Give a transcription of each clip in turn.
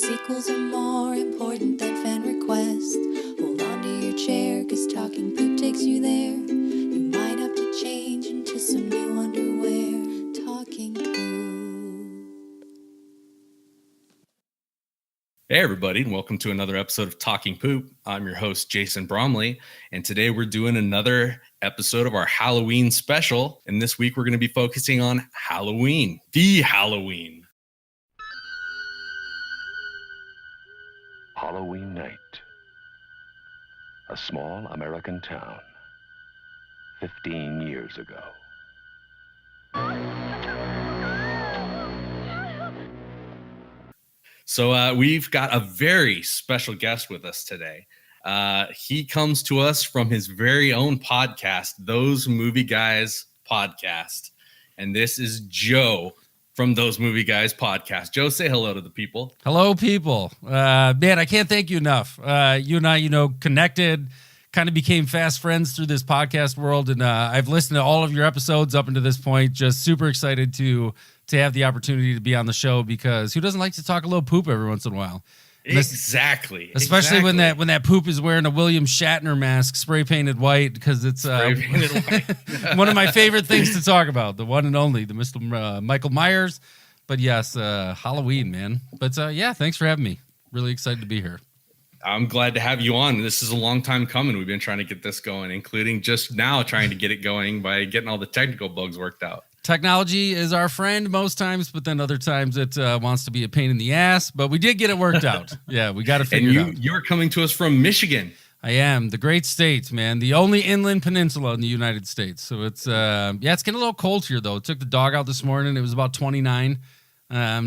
sequels are more important than fan requests. Hold on to your chair, cause talking poop takes you there. You might have to change into some new underwear. Talking poop. Hey everybody, and welcome to another episode of Talking Poop. I'm your host, Jason Bromley, and today we're doing another episode of our Halloween special. And this week we're going to be focusing on Halloween, the Halloween. Halloween night. A small American town. 15 years ago. So we've got a very special guest with us today. He comes to us from his very own podcast, Those Movie Guys Podcast. And this is Joe from Those Movie Guys Podcast. Joe, say hello to the people. Hello, people. Man, I can't thank you enough. You and I, connected, kind of became fast friends through this podcast world. And I've listened to all of your episodes up until this point. Just super excited to have the opportunity to be on the show, because who doesn't like to talk a little poop every once in a while? Exactly. Especially when that poop is wearing a William Shatner mask, spray painted white, because it's one of my favorite things to talk about. The one and only, the Mr. Michael Myers. But yes, Halloween, man. But yeah, thanks for having me. Really excited to be here. I'm glad to have you on. This is a long time coming. We've been trying to get this going, including just now trying to get it going by getting all the technical bugs worked out. Technology is our friend most times, but then other times it wants to be a pain in the ass. But we did get it worked out. Yeah, we got to figure it out. You're coming to us from Michigan. I am. The great state, man. The only inland peninsula in the United States. So it's it's getting a little cold here, though. Took the dog out this morning. It was about 29. I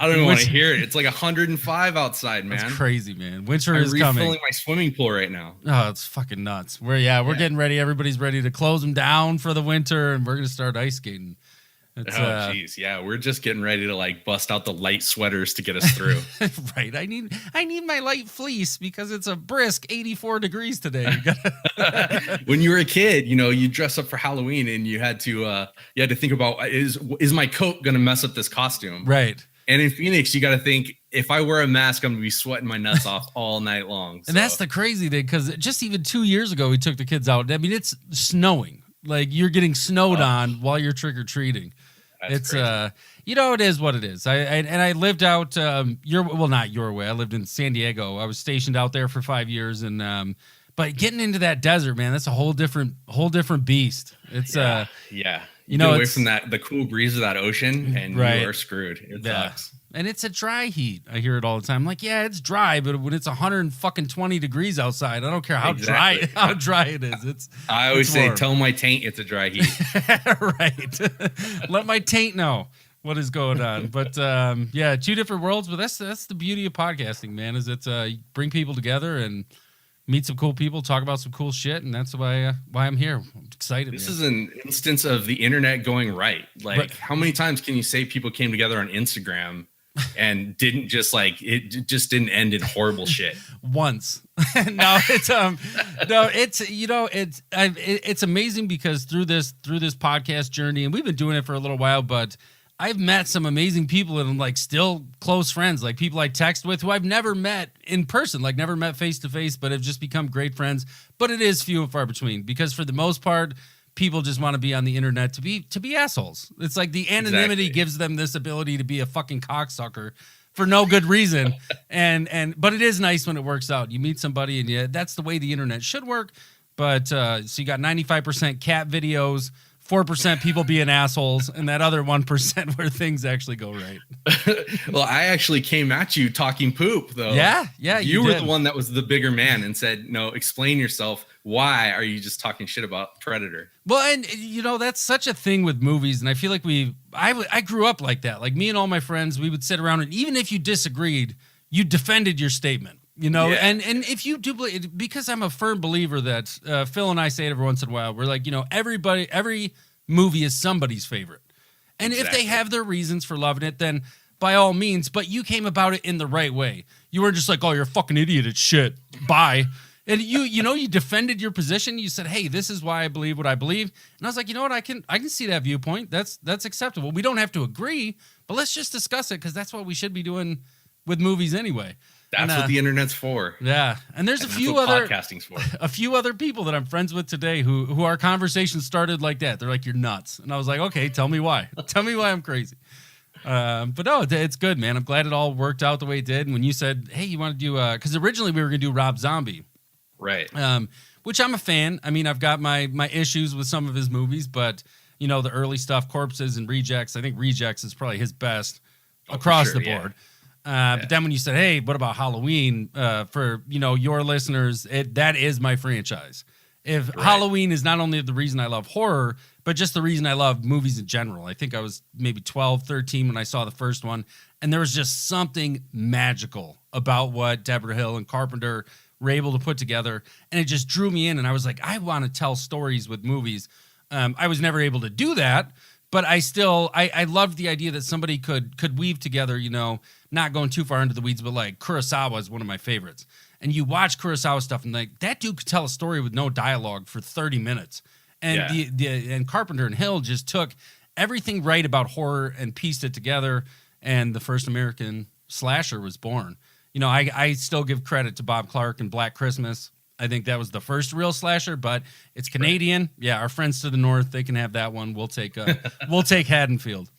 don't even want to hear it. It's like 105 outside, man. That's crazy, man. Winter is coming. I'm refilling my swimming pool right now. Oh, it's fucking nuts. We're getting ready. Everybody's ready to close them down for the winter, and we're gonna start ice skating. Jeez, yeah, we're just getting ready to bust out the light sweaters to get us through. Right. I need my light fleece because it's a brisk 84 degrees today. When you were a kid, you dress up for Halloween and you had to think about, is my coat going to mess up this costume? Right. And in Phoenix, you got to think, if I wear a mask, I'm going to be sweating my nuts off all night long. And that's the crazy thing, because just even 2 years ago, we took the kids out. I mean, it's snowing. Like, you're getting snowed on while you're trick-or-treating. It's crazy. It is what it is. I lived out not your way. I lived in San Diego. I was stationed out there for 5 years, and but getting into that desert, man, that's a whole different beast. It's yeah. You get away from the cool breeze of that ocean, and you are screwed. It sucks. And it's a dry heat. I hear it all the time. I'm like, yeah, it's dry, but when it's 120 degrees outside, I don't care how dry it is. I always say, tell my taint it's a dry heat. Right. Let my taint know what is going on. But two different worlds. But that's the beauty of podcasting, man. Is it's bring people together and meet some cool people, talk about some cool shit, and that's why I'm here. I'm excited. This is an instance of the internet going right. How many times can you say people came together on Instagram and didn't just it just didn't end in horrible shit? Once. It's amazing, because through this podcast journey, and we've been doing it for a little while, but I've met some amazing people and still close friends, people I text with who I've never met in person, never met face to face, but have just become great friends. But it is few and far between, because for the most part, people just want to be on the internet to be assholes. It's like the anonymity gives them this ability to be a fucking cocksucker for no good reason. But it is nice when it works out. You meet somebody, and that's the way the internet should work. But so you got 95% cat videos, 4% people being assholes, and that other 1% where things actually go right. Well, I actually came at you talking poop, though. Yeah. You were the one that was the bigger man and said, no, explain yourself. Why are you just talking shit about Predator? Well, and that's such a thing with movies, and I feel like I grew up like that. Like, me and all my friends, we would sit around, and even if you disagreed, you defended your statement. And if you do, because I'm a firm believer that Phil and I say it every once in a while, we're like, every movie is somebody's favorite. And if they have their reasons for loving it, then by all means, but you came about it in the right way. You weren't just like, oh, you're a fucking idiot, it's shit, bye. And you defended your position. You said, hey, this is why I believe what I believe. And I was like, you know what? I can see that viewpoint. That's acceptable. We don't have to agree, but let's just discuss it, because that's what we should be doing with movies anyway. That's what the internet's for. Yeah, and there's And a that's few what other podcasting's for. a few other people that I'm friends with today who our conversation started like that. They're like, "You're nuts," and I was like, "Okay, tell me why. Tell me why I'm crazy." But no, it's good, man. I'm glad it all worked out the way it did. And when you said, "Hey, you want to do," because originally we were gonna do Rob Zombie, Right. Which I'm a fan. I mean, I've got my issues with some of his movies, but you know, the early stuff, Corpses and Rejects. I think Rejects is probably his best across the board. But then when you said, "Hey, what about Halloween?" For your listeners, that is my franchise. If Halloween is not only the reason I love horror, but just the reason I love movies in general. I think I was maybe 12, 13 when I saw the first one, and there was just something magical about what Deborah Hill and Carpenter were able to put together, and it just drew me in. And I was like, I want to tell stories with movies. I was never able to do that, but I loved the idea that somebody could weave together, not going too far into the weeds, but like Kurosawa is one of my favorites. And you watch Kurosawa stuff and like that dude could tell a story with no dialogue for 30 minutes. And and Carpenter and Hill just took everything right about horror and pieced it together. And the first American slasher was born. I still give credit to Bob Clark and Black Christmas. I think that was the first real slasher, but it's Canadian. Yeah, our friends to the north, they can have that one. We'll take Haddonfield.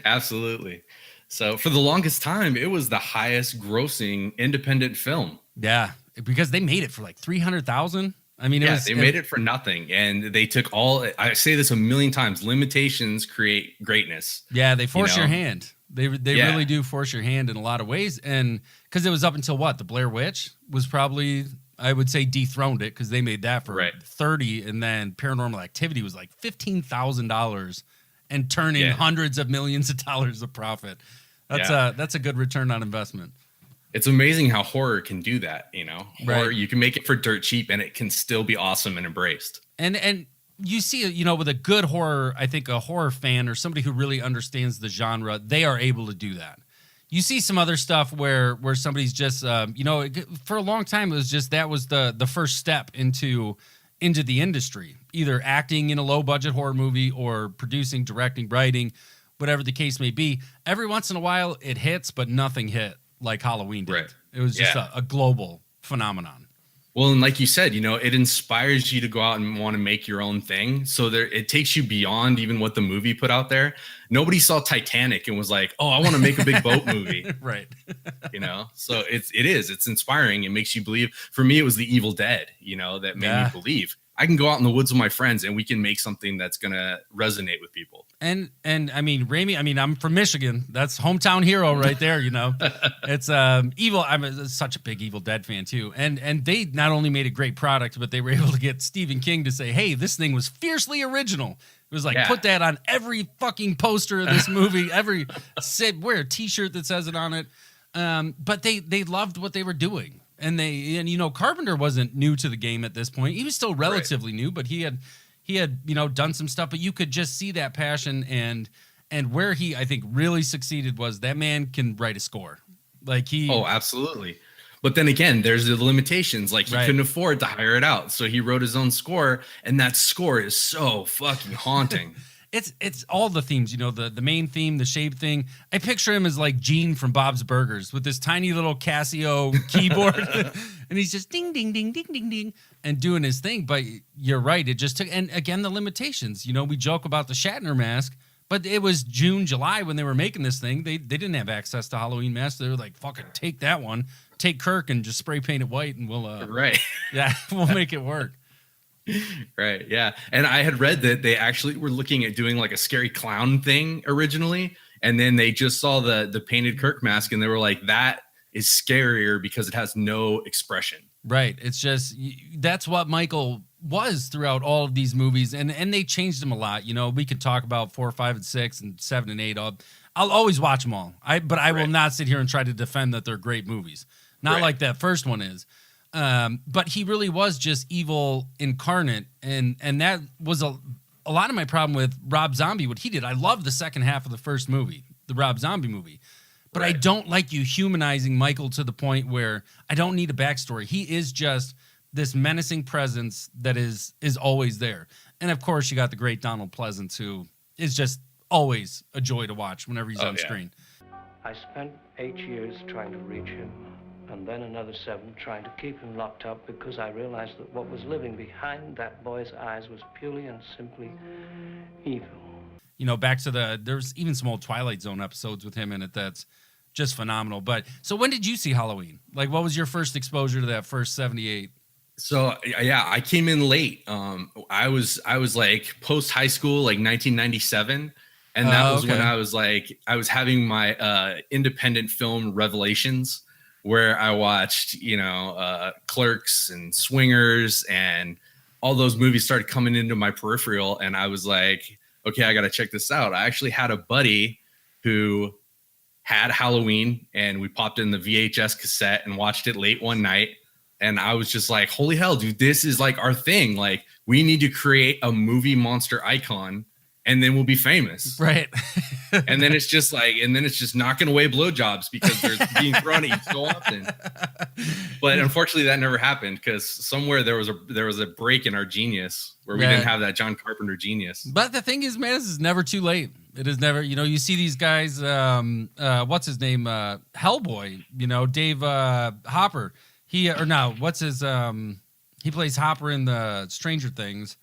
Absolutely. So for the longest time, it was the highest grossing independent film. Yeah, because they made it for like 300,000. I mean, they made it for nothing, and they took all. I say this a million times: limitations create greatness. Yeah, they force your hand. They really do force your hand in a lot of ways, and because it was up until the Blair Witch was probably, I would say, dethroned it because they made that for 30, and then Paranormal Activity was like $15,000 and turning hundreds of millions of dollars of profit. That's a good return on investment. It's amazing how horror can do that, Horror, Right. you can make it for dirt cheap and it can still be awesome and embraced. And you see, with a good horror, I think a horror fan or somebody who really understands the genre, they are able to do that. You see some other stuff where somebody's just, for a long time, it was just that was the first step into the industry, either acting in a low budget horror movie or producing, directing, writing, whatever the case may be. Every once in a while it hits, but nothing hit like Halloween did. Right. It was just a global phenomenon. Well, and like you said, it inspires you to go out and want to make your own thing. So it takes you beyond even what the movie put out there. Nobody saw Titanic and was like, "Oh, I want to make a big boat movie." Right. So it's inspiring. It makes you believe. For me, it was The Evil Dead, that made me believe I can go out in the woods with my friends and we can make something that's going to resonate with people. And I mean, Raimi, I'm from Michigan. That's hometown hero right there, It's Evil. I'm such a big Evil Dead fan too. And they not only made a great product, but they were able to get Stephen King to say, "Hey, this thing was fiercely original." It was like, put that on every fucking poster of this movie, wear a t-shirt that says it on it. But they loved what they were doing. And Carpenter wasn't new to the game at this point. He was still relatively new, but he had done some stuff. But you could just see that passion, and where he, I think, really succeeded was that man can write a score. Oh, absolutely. But then again, there's the limitations. Like he couldn't afford to hire it out, so he wrote his own score, and that score is so fucking haunting. It's all the themes, the main theme, the shape thing. I picture him as like Gene from Bob's Burgers with this tiny little Casio keyboard, and he's just ding, ding, ding, ding, ding, ding, and doing his thing. But you're right, it just took, and again, the limitations. We joke about the Shatner mask, but it was June, July when they were making this thing. They didn't have access to Halloween masks. They were like, fucking take that one, take Kirk and just spray paint it white, and we'll we'll make it work. Right. Yeah. And I had read that they actually were looking at doing like a scary clown thing originally. And then they just saw the painted Kirk mask and they were like, that is scarier because it has no expression. Right. It's just, that's what Michael was throughout all of these movies. And they changed him a lot. We could talk about 4, 5, and 6 and 7 and 8. I'll always watch them all. But I will not sit here and try to defend that they're great movies. Not like that first one is. But he really was just evil incarnate, and that was a lot of my problem with Rob Zombie, what he did. I love the second half of the first movie, the Rob Zombie movie, but I don't like you humanizing Michael to the point where I don't need a backstory. He is just this menacing presence that is always there. And of course, you got the great Donald Pleasance, who is just always a joy to watch whenever he's on screen. I spent 8 years trying to reach him, and then another 7 trying to keep him locked up because I realized that what was living behind that boy's eyes was purely and simply evil. You know, back to there's even some old Twilight Zone episodes with him in it that's just phenomenal. But so when did you see Halloween? Like, what was your first exposure to that first 78? So yeah, I came in late. I was like post high school, like 1997. And that was when I was having my independent film revelations, where I watched, Clerks and Swingers, and all those movies started coming into my peripheral. And I was like, okay, I got to check this out. I actually had a buddy who had Halloween, and we popped in the VHS cassette and watched it late one night. And I was just like, holy hell, dude, this is like our thing. Like, we need to create a movie monster icon, and then we'll be famous. Right. and then it's just knocking away blowjobs because they're being thrown at you so often. But unfortunately, that never happened because somewhere there was a break in our genius where we didn't have that John Carpenter genius. But the thing is, man, this is never too late. It is never, you see these guys, what's his name? Hellboy, Dave Hopper. He plays Hopper in the Stranger Things.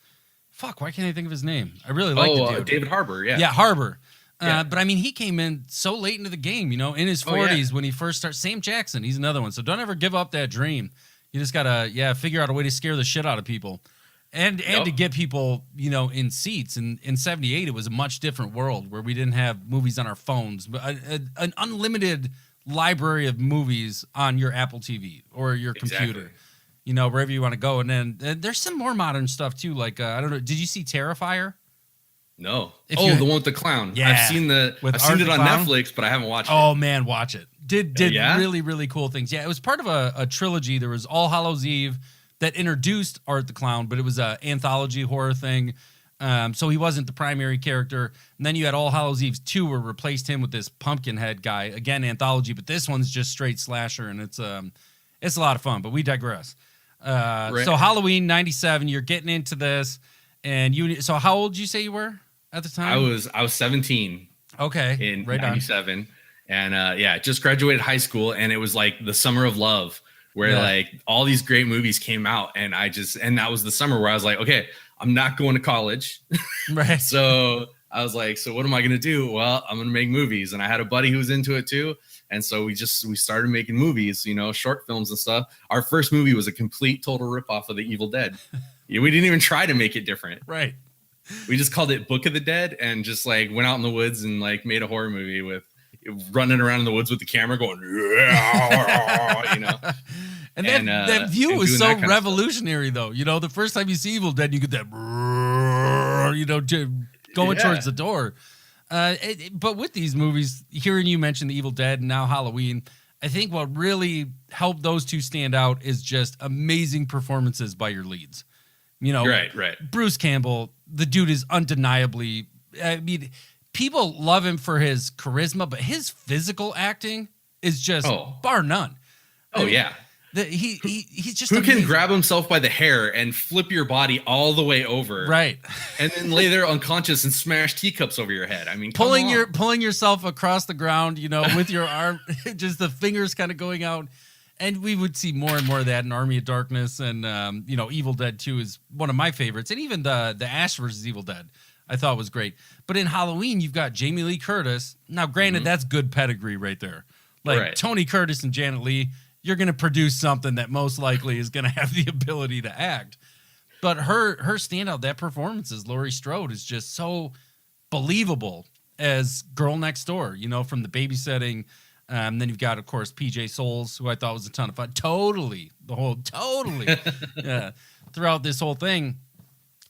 Fuck, why can't I think of his name? I really like the dude. David Harbour, yeah. Yeah, Harbour. But I mean, he came in so late into the game, in his 40s when he first started. Sam Jackson, he's another one. So don't ever give up that dream. You just gotta, figure out a way to scare the shit out of people, and to get people, in seats. And in '78, it was a much different world where we didn't have movies on our phones, but an unlimited library of movies on your Apple TV or your computer. Exactly. Wherever you want to go. And then there's some more modern stuff too. Like, I don't know. Did you see Terrifier? No. The one with the clown. Yeah. I've seen it on Netflix, but I haven't watched it. Oh man, watch it. Did really, really cool things. Yeah. It was part of a trilogy. There was All Hallows Eve that introduced Art the Clown, but it was an anthology horror thing. So he wasn't the primary character. And then you had All Hallows Eve 2 where replaced him with this pumpkin head guy. Again, anthology, but this one's just straight slasher, and it's a lot of fun, but we digress. Right. So Halloween 97, you're getting into this, and so how old did you say you were at the time? I was 17. Okay. In 97. And just graduated high school, and it was like the summer of love where like all these great movies came out, and that was the summer where I was like, okay, I'm not going to college. Right. So I was like, so what am I going to do? Well, I'm going to make movies. And I had a buddy who was into it too. And so we started making movies, short films and stuff. Our first movie was a complete total ripoff of The Evil Dead. We didn't even try to make it different. Right. We just called it Book of the Dead and just like went out in the woods and like made a horror movie with running around in the woods with the camera going, And that view was so revolutionary, though. The first time you see Evil Dead, you get that, going towards the door. But with these movies, hearing you mention The Evil Dead and now Halloween, I think what really helped those two stand out is just amazing performances by your leads. Right. Bruce Campbell, the dude is undeniably, people love him for his charisma, but his physical acting is just bar none. He's just who amazing. Can grab himself by the hair and flip your body all the way over, right, and then lay there unconscious and smash teacups over your head. I mean, pulling yourself across the ground, with your arm, just the fingers kind of going out. And we would see more and more of that in Army of Darkness, and Evil Dead 2 is one of my favorites, and even the Ash vs. Evil Dead I thought was great. But in Halloween, you've got Jamie Lee Curtis. Now, granted, that's good pedigree right there. Like Tony Curtis and Janet Leigh. You're going to produce something that most likely is going to have the ability to act. But her standout, that performance as Laurie Strode is just so believable as Girl Next Door, from the babysitting. Then you've got, of course, PJ Souls, who I thought was a ton of fun. Totally. Throughout this whole thing.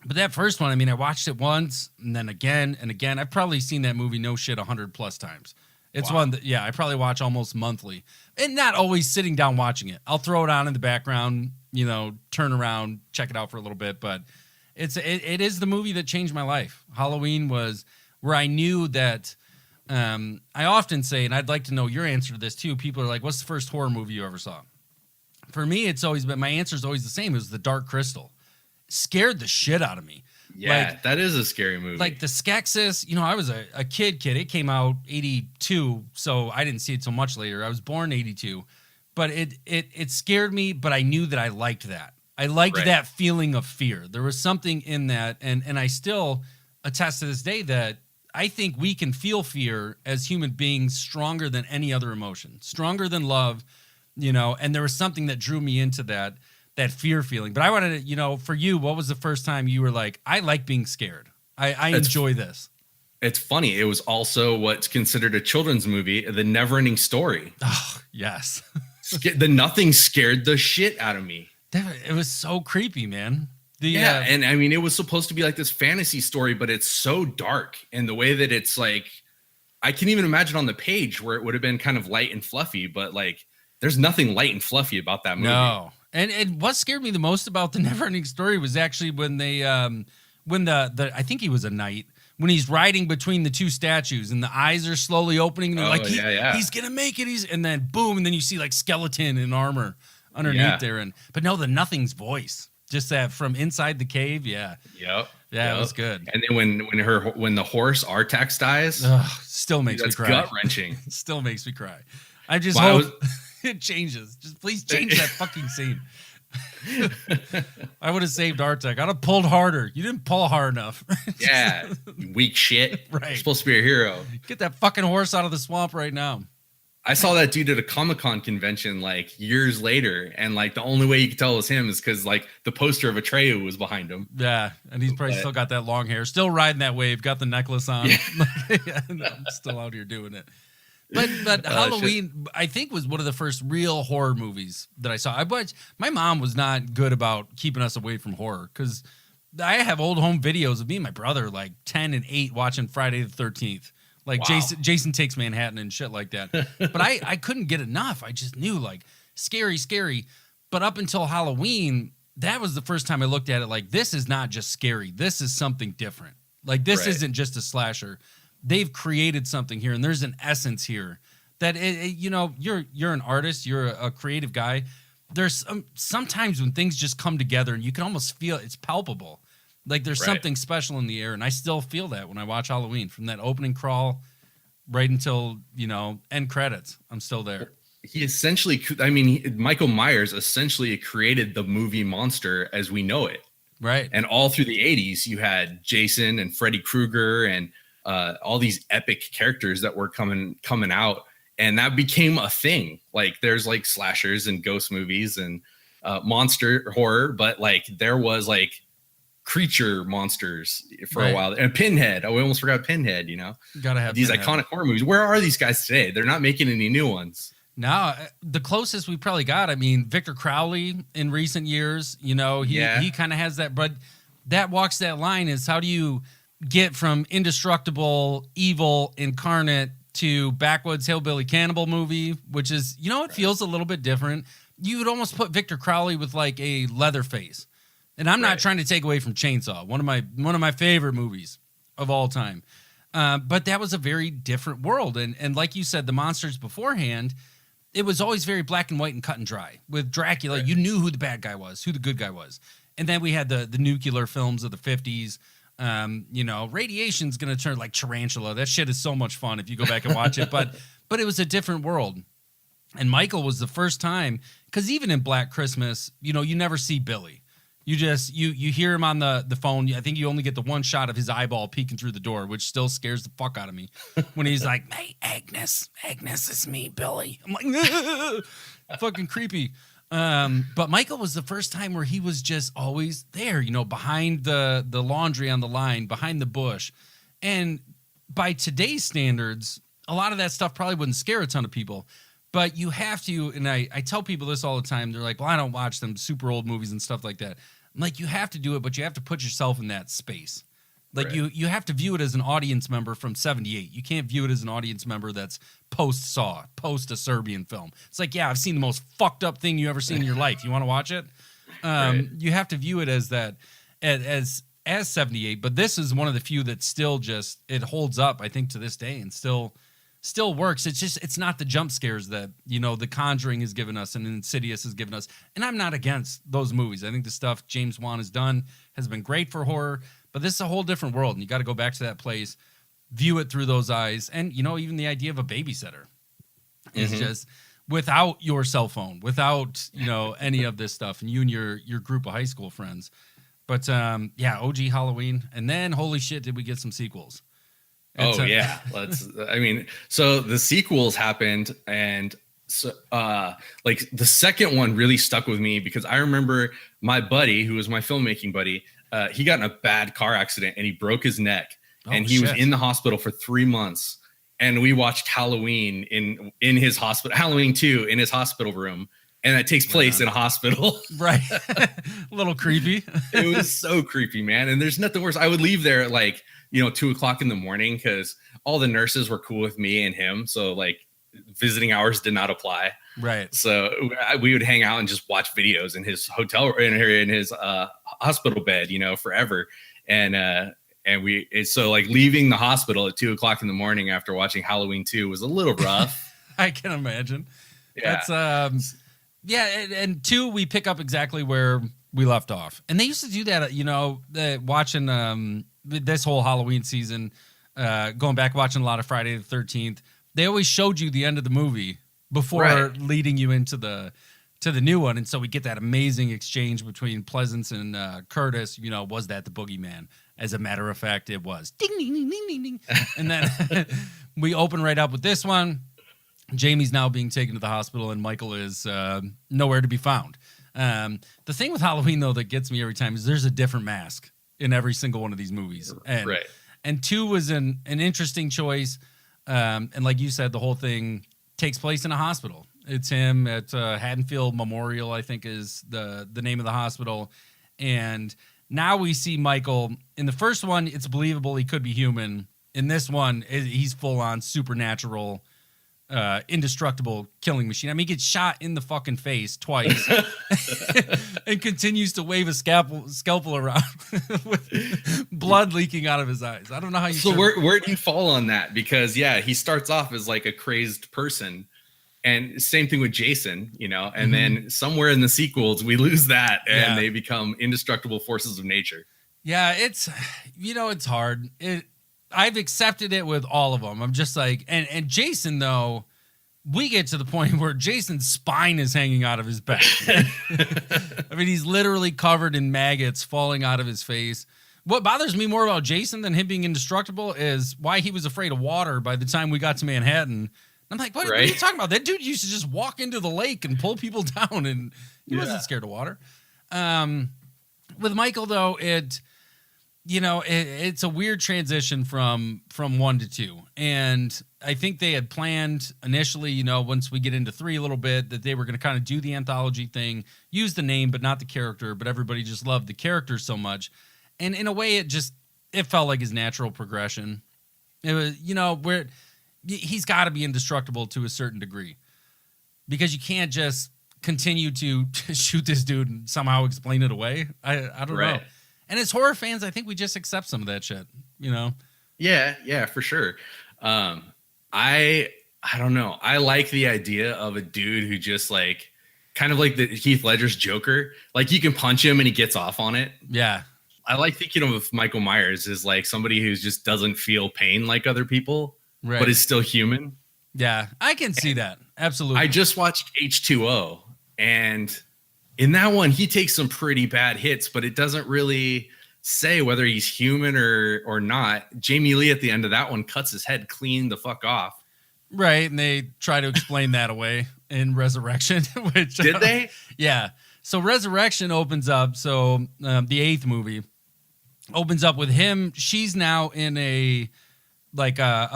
But that first one, I watched it once and then again and again. I've probably seen that movie 100 plus times. It's one that, I probably watch almost monthly. And not always sitting down watching it. I'll throw it on in the background, turn around, check it out for a little bit. But it is the movie that changed my life. Halloween was where I knew that, I often say, and I'd like to know your answer to this too. People are like, what's the first horror movie you ever saw? For me, it's always been, my answer is always the same. It was The Dark Crystal. Scared the shit out of me. Yeah, that is a scary movie. Like the Skeksis, you know, I was a kid. It came out 82, so I didn't see it till much later. I was born 82. But it scared me, but I knew that I liked that. I liked that feeling of fear. There was something in that, and I still attest to this day that I think we can feel fear as human beings stronger than any other emotion, stronger than love, you know, and there was something that drew me into that fear feeling. But I wanted to, you know, for you, what was the first time you were like, I like being scared. I enjoy this. It's funny. It was also what's considered a children's movie, The Never-Ending Story. Oh, yes. The Nothing scared the shit out of me. It was so creepy, man. And I mean, it was supposed to be like this fantasy story, but it's so dark. And the way that it's like, I can even imagine on the page where it would have been kind of light and fluffy, but like, there's nothing light and fluffy about that movie. No. And what scared me the most about The Never-Ending Story was actually when they, when the I think he was a knight, when he's riding between the two statues and the eyes are slowly opening and they're like, he's going to make it. And then boom. And then you see like skeleton in armor underneath there. But no, the Nothing's voice. Just that from inside the cave, Yep. Yeah, it was good. And then when the horse Artax dies, still makes me cry. Gut wrenching. Still makes me cry. I just hope it changes. Just please change that fucking scene. I would have saved Artax. I'd have pulled harder. You didn't pull hard enough. Yeah, you weak shit. Right. You're supposed to be a hero. Get that fucking horse out of the swamp right now. I saw that dude at a Comic-Con convention like years later, and like the only way you could tell it was him is because like the poster of Atreyu was behind him. Yeah, and he's probably still got that long hair, still riding that wave, got the necklace on. Yeah. I'm still out here doing it. But Halloween, I think, was one of the first real horror movies that I saw. My mom was not good about keeping us away from horror because I have old home videos of me and my brother, like 10 and 8, watching Friday the 13th. Like Jason Takes Manhattan and shit like that. But I couldn't get enough. I just knew like scary. But up until Halloween, that was the first time I looked at it like, this is not just scary. This is something different. Like this isn't just a slasher. They've created something here and there's an essence here that, you know, you're an artist. You're a creative guy. There's sometimes when things just come together and you can almost feel it's palpable. Like there's something special in the air, and I still feel that when I watch Halloween. From that opening crawl right until, you know, end credits, I'm still there. He essentially, Michael Myers essentially created the movie monster as we know it. Right. And all through the 80s, you had Jason and Freddy Krueger and all these epic characters that were coming out, and that became a thing. Like there's like slashers and ghost movies and monster horror, but like there was like creature monsters for a while, and Pinhead. We almost forgot Pinhead. You know, gotta have these Pinhead. Iconic horror movies. Where are these guys today? They're not making any new ones. No, the closest we probably got. I mean, Victor Crowley in recent years. You know, he kind of has that, but that walks that line. Is how do you get from indestructible evil incarnate to backwoods hillbilly cannibal movie, which is, you know, it feels a little bit different. You would almost put Victor Crowley with like a Leatherface. And I'm not trying to take away from Chainsaw, one of my favorite movies of all time. But that was a very different world. And like you said, the monsters beforehand, it was always very black and white and cut and dry. With Dracula, you knew who the bad guy was, who the good guy was. And then we had the nuclear films of the 50s. You know, Radiation's going to turn like Tarantula. That shit is so much fun if you go back and watch it. But it was a different world. And Michael was the first time, because even in Black Christmas, you know, you never see Billy. You just you hear him on the phone. I think you only get the one shot of his eyeball peeking through the door, which still scares the fuck out of me when he's like, "Hey, Agnes, it's me, Billy." I'm like, fucking creepy. But Michael was the first time where he was just always there, you know, behind the laundry on the line, behind the bush. And by today's standards, a lot of that stuff probably wouldn't scare a ton of people. But you have to, and I tell people this all the time. They're like, well, I don't watch them super old movies and stuff like that. I'm like, you have to do it, but you have to put yourself in that space. Like you have to view it as an audience member from 78. You can't view it as an audience member that's post-Saw, post a Serbian film. It's like, yeah, I've seen the most fucked up thing you ever seen in your life. You want to watch it? You have to view it as that, as 78. But this is one of the few that still just, it holds up, I think, to this day and still works. It's just, it's not the jump scares that, you know, The Conjuring has given us and Insidious has given us. And I'm not against those movies. I think the stuff James Wan has done has been great for horror, But this is a whole different world, and you got to go back to that place, view it through those eyes. And, you know, even the idea of a babysitter is just without your cell phone, without, you know, any of this stuff, and you and your group of high school friends. But, yeah, OG Halloween. And then, holy shit, did we get some sequels. And So the sequels happened, and so like the second one really stuck with me because I remember my buddy, who was my filmmaking buddy, he got in a bad car accident and he broke his neck, and he was in the hospital for 3 months. And we watched Halloween in his hospital, Halloween 2 in his hospital room, and that takes place in a hospital. Right. A little creepy. It was so creepy, man. And there's nothing worse. I would leave there at like, 2:00 in the morning because all the nurses were cool with me and him. So like visiting hours did not apply. Right. So we would hang out and just watch videos in his hotel, in his hospital bed, forever. And so like leaving the hospital at 2:00 in the morning after watching Halloween 2 was a little rough. I can imagine. Yeah. That's and 2, we pick up exactly where we left off. And they used to do that, watching this whole Halloween season, going back watching a lot of Friday the 13th. They always showed you the end of the movie before leading you into the new one. And so we get that amazing exchange between Pleasance and Curtis. Was that the boogeyman? As a matter of fact, it was. Ding, ding, ding, ding, ding, ding. And then we open right up with this one. Jamie's now being taken to the hospital, and Michael is nowhere to be found. The thing with Halloween, though, that gets me every time is there's a different mask in every single one of these movies. And 2 was an interesting choice. And like you said, the whole thing takes place in a hospital. It's him at Haddonfield Memorial, I think is the name of the hospital. And now we see Michael. In the first one, it's believable he could be human. In this one, he's full-on supernatural, indestructible killing machine. I mean, he gets shot in the fucking face twice and continues to wave a scalpel around with blood leaking out of his eyes. I don't know how you... So where do you fall on that? Because, he starts off as like a crazed person. And same thing with Jason, and then somewhere in the sequels, we lose that and they become indestructible forces of nature. Yeah, it's hard. I've accepted it with all of them. I'm just like, and Jason, though, we get to the point where Jason's spine is hanging out of his back. I mean, he's literally covered in maggots falling out of his face. What bothers me more about Jason than him being indestructible is why he was afraid of water by the time we got to Manhattan. I'm like, what are you talking about? That dude used to just walk into the lake and pull people down, and he wasn't scared of water. With Michael, though, it's a weird transition from 1 to 2. And I think they had planned initially, once we get into 3 a little bit, that they were going to kind of do the anthology thing, use the name, but not the character. But everybody just loved the character so much. And in a way, it felt like his natural progression. It was, he's got to be indestructible to a certain degree, because you can't just continue to shoot this dude and somehow explain it away. I don't know. And as horror fans, I think we just accept some of that shit, Yeah, for sure. I don't know. I like the idea of a dude who just like, kind of like the Heath Ledger's Joker. Like you can punch him and he gets off on it. Yeah. I like thinking of Michael Myers as like somebody who just doesn't feel pain like other people. Right. But is still human. Yeah, I can see that. Absolutely. I just watched H2O, and in that one, he takes some pretty bad hits, but it doesn't really say whether he's human or not. Jamie Lee at the end of that one cuts his head clean the fuck off. Right, and they try to explain that away in Resurrection. Which did they? Yeah. So Resurrection opens up. So the 8th movie opens up with him. She's now in a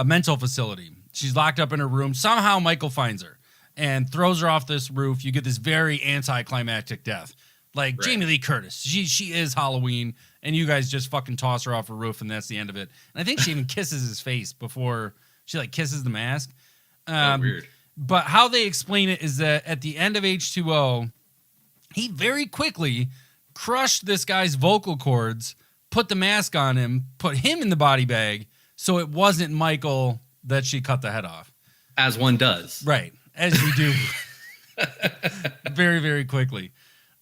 mental facility. She's locked up in her room. Somehow Michael finds her and throws her off this roof. You get this very anticlimactic death. Like Jamie Lee Curtis. She is Halloween, and you guys just fucking toss her off a roof, and that's the end of it. And I think she even kisses his face before she kisses the mask. Weird. But how they explain it is that at the end of H2O, he very quickly crushed this guy's vocal cords, put the mask on him, put him in the body bag, so it wasn't Michael that she cut the head off. As one does. Right. As you do. Very, very quickly.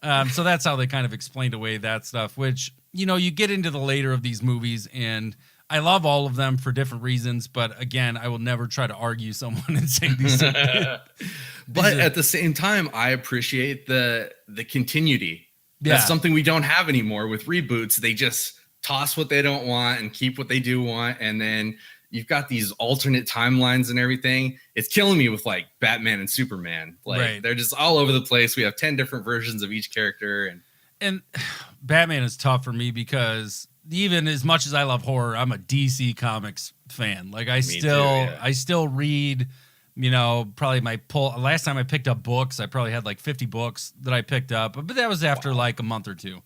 So that's how they kind of explained away that stuff, which you get into the later of these movies, and I love all of them for different reasons. But again, I will never try to argue someone and say these are. But at the same time, I appreciate the continuity. Yeah. That's something we don't have anymore with reboots. They just toss what they don't want and keep what they do want, and then you've got these alternate timelines and everything. It's killing me with like Batman and Superman. Like Right. they're just all over the place. We have 10 different versions of each character, And Batman is tough for me because even as much as I love horror, I'm a DC Comics fan. Like I still read, probably last time I picked up books, I probably had like 50 books that I picked up, but that was after like a month or two.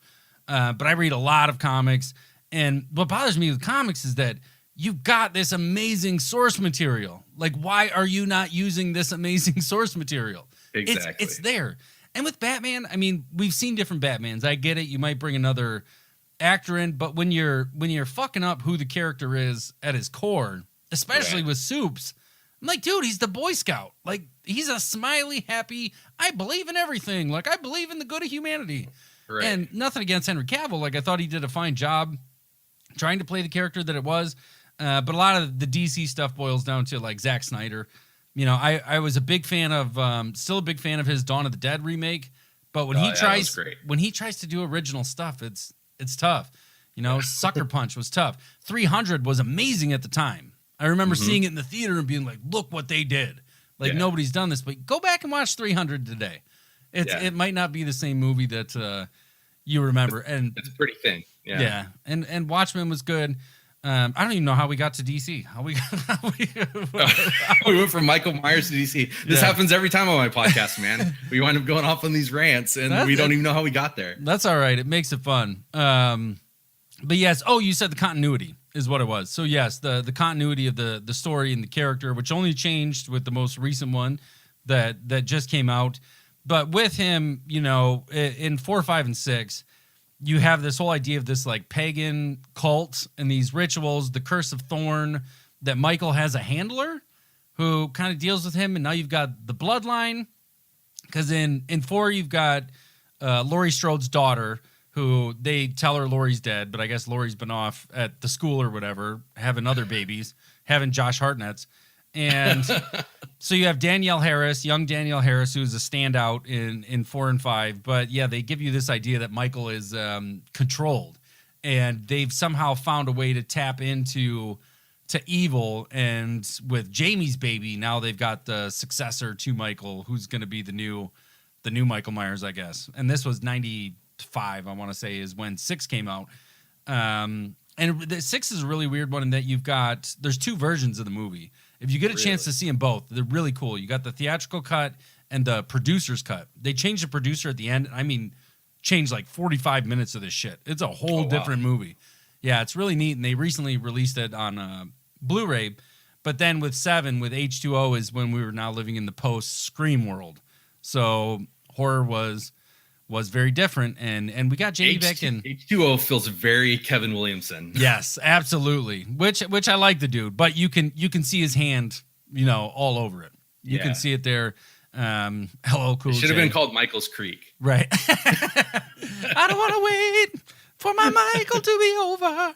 But I read a lot of comics, and what bothers me with comics is that you've got this amazing source material. Like, why are you not using this amazing source material? Exactly. It's there. And with Batman, I mean, we've seen different Batmans. I get it. You might bring another actor in, but when you're fucking up who the character is at his core, especially with Soups, I'm like, dude, he's the Boy Scout. Like, he's a smiley, happy, I believe in everything. Like, I believe in the good of humanity. Right. And nothing against Henry Cavill. Like, I thought he did a fine job trying to play the character that it was. But a lot of the DC stuff boils down to like Zack Snyder. I was a big fan of, still a big fan of his Dawn of the Dead remake. But when he tries to do original stuff, it's tough. Sucker Punch was tough. 300 was amazing at the time. I remember seeing it in the theater and being like, look what they did. Like nobody's done this. But go back and watch 300 today. It might not be the same movie that you remember. And it's pretty thin. Yeah. And Watchmen was good. I don't even know how we got to DC. We went from Michael Myers to DC. This happens every time on my podcast, man. We wind up going off on these rants, and we don't even know how we got there. That's all right. It makes it fun. But yes. Oh, you said the continuity is what it was. So yes, the continuity of the story and the character, which only changed with the most recent one that just came out. But with him, in 4, 5, and 6. You have this whole idea of this like pagan cult and these rituals, the Curse of Thorn, that Michael has a handler who kind of deals with him. And now you've got the bloodline, because in 4, you've got Laurie Strode's daughter, who they tell her Laurie's dead, but I guess Laurie's been off at the school or whatever, having other babies, having Josh Hartnett's. And so you have Danielle Harris, young Danielle Harris, who's a standout in 4 and 5. But yeah, they give you this idea that Michael is controlled, and they've somehow found a way to tap into evil. And with Jamie's baby, now they've got the successor to Michael, who's going to be the new Michael Myers, I guess. And this was 95, I want to say, is when 6 came out. And the 6 is a really weird one in that there's 2 versions of the movie. If you get a chance to see them both, they're really cool. You got the theatrical cut and the producer's cut. They changed the producer at the end. I mean, changed like 45 minutes of this shit. It's a whole different movie. Yeah, it's really neat. And they recently released it on Blu-ray. But then with 7, with H2O, is when we were now living in the post-Scream world. So horror was very different, and we got Jamie back in. H2O feels very Kevin Williamson. Yes, absolutely. Which I like the dude, but you can see his hand, all over it. You can see it there. Hello, Cool J. Should have been called Michael's Creek. Right. I don't want to wait for my Michael to be over.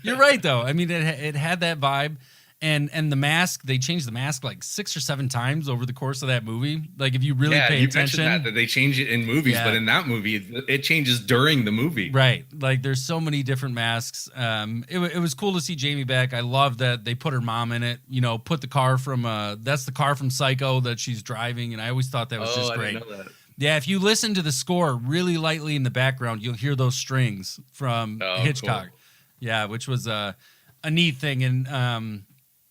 You're right, though. I mean, it had that vibe. And the mask, they changed the mask like 6 or 7 times over the course of that movie. Like, if you really pay attention. Yeah, that they change it in movies, but in that movie, it changes during the movie. Right. Like, there's so many different masks. It was cool to see Jamie back. I love that they put her mom in it. Put the car from, that's the car from Psycho that she's driving. And I always thought that was just great. I didn't know that. Yeah, if you listen to the score really lightly in the background, you'll hear those strings from Hitchcock. Cool. Yeah, which was a neat thing. And,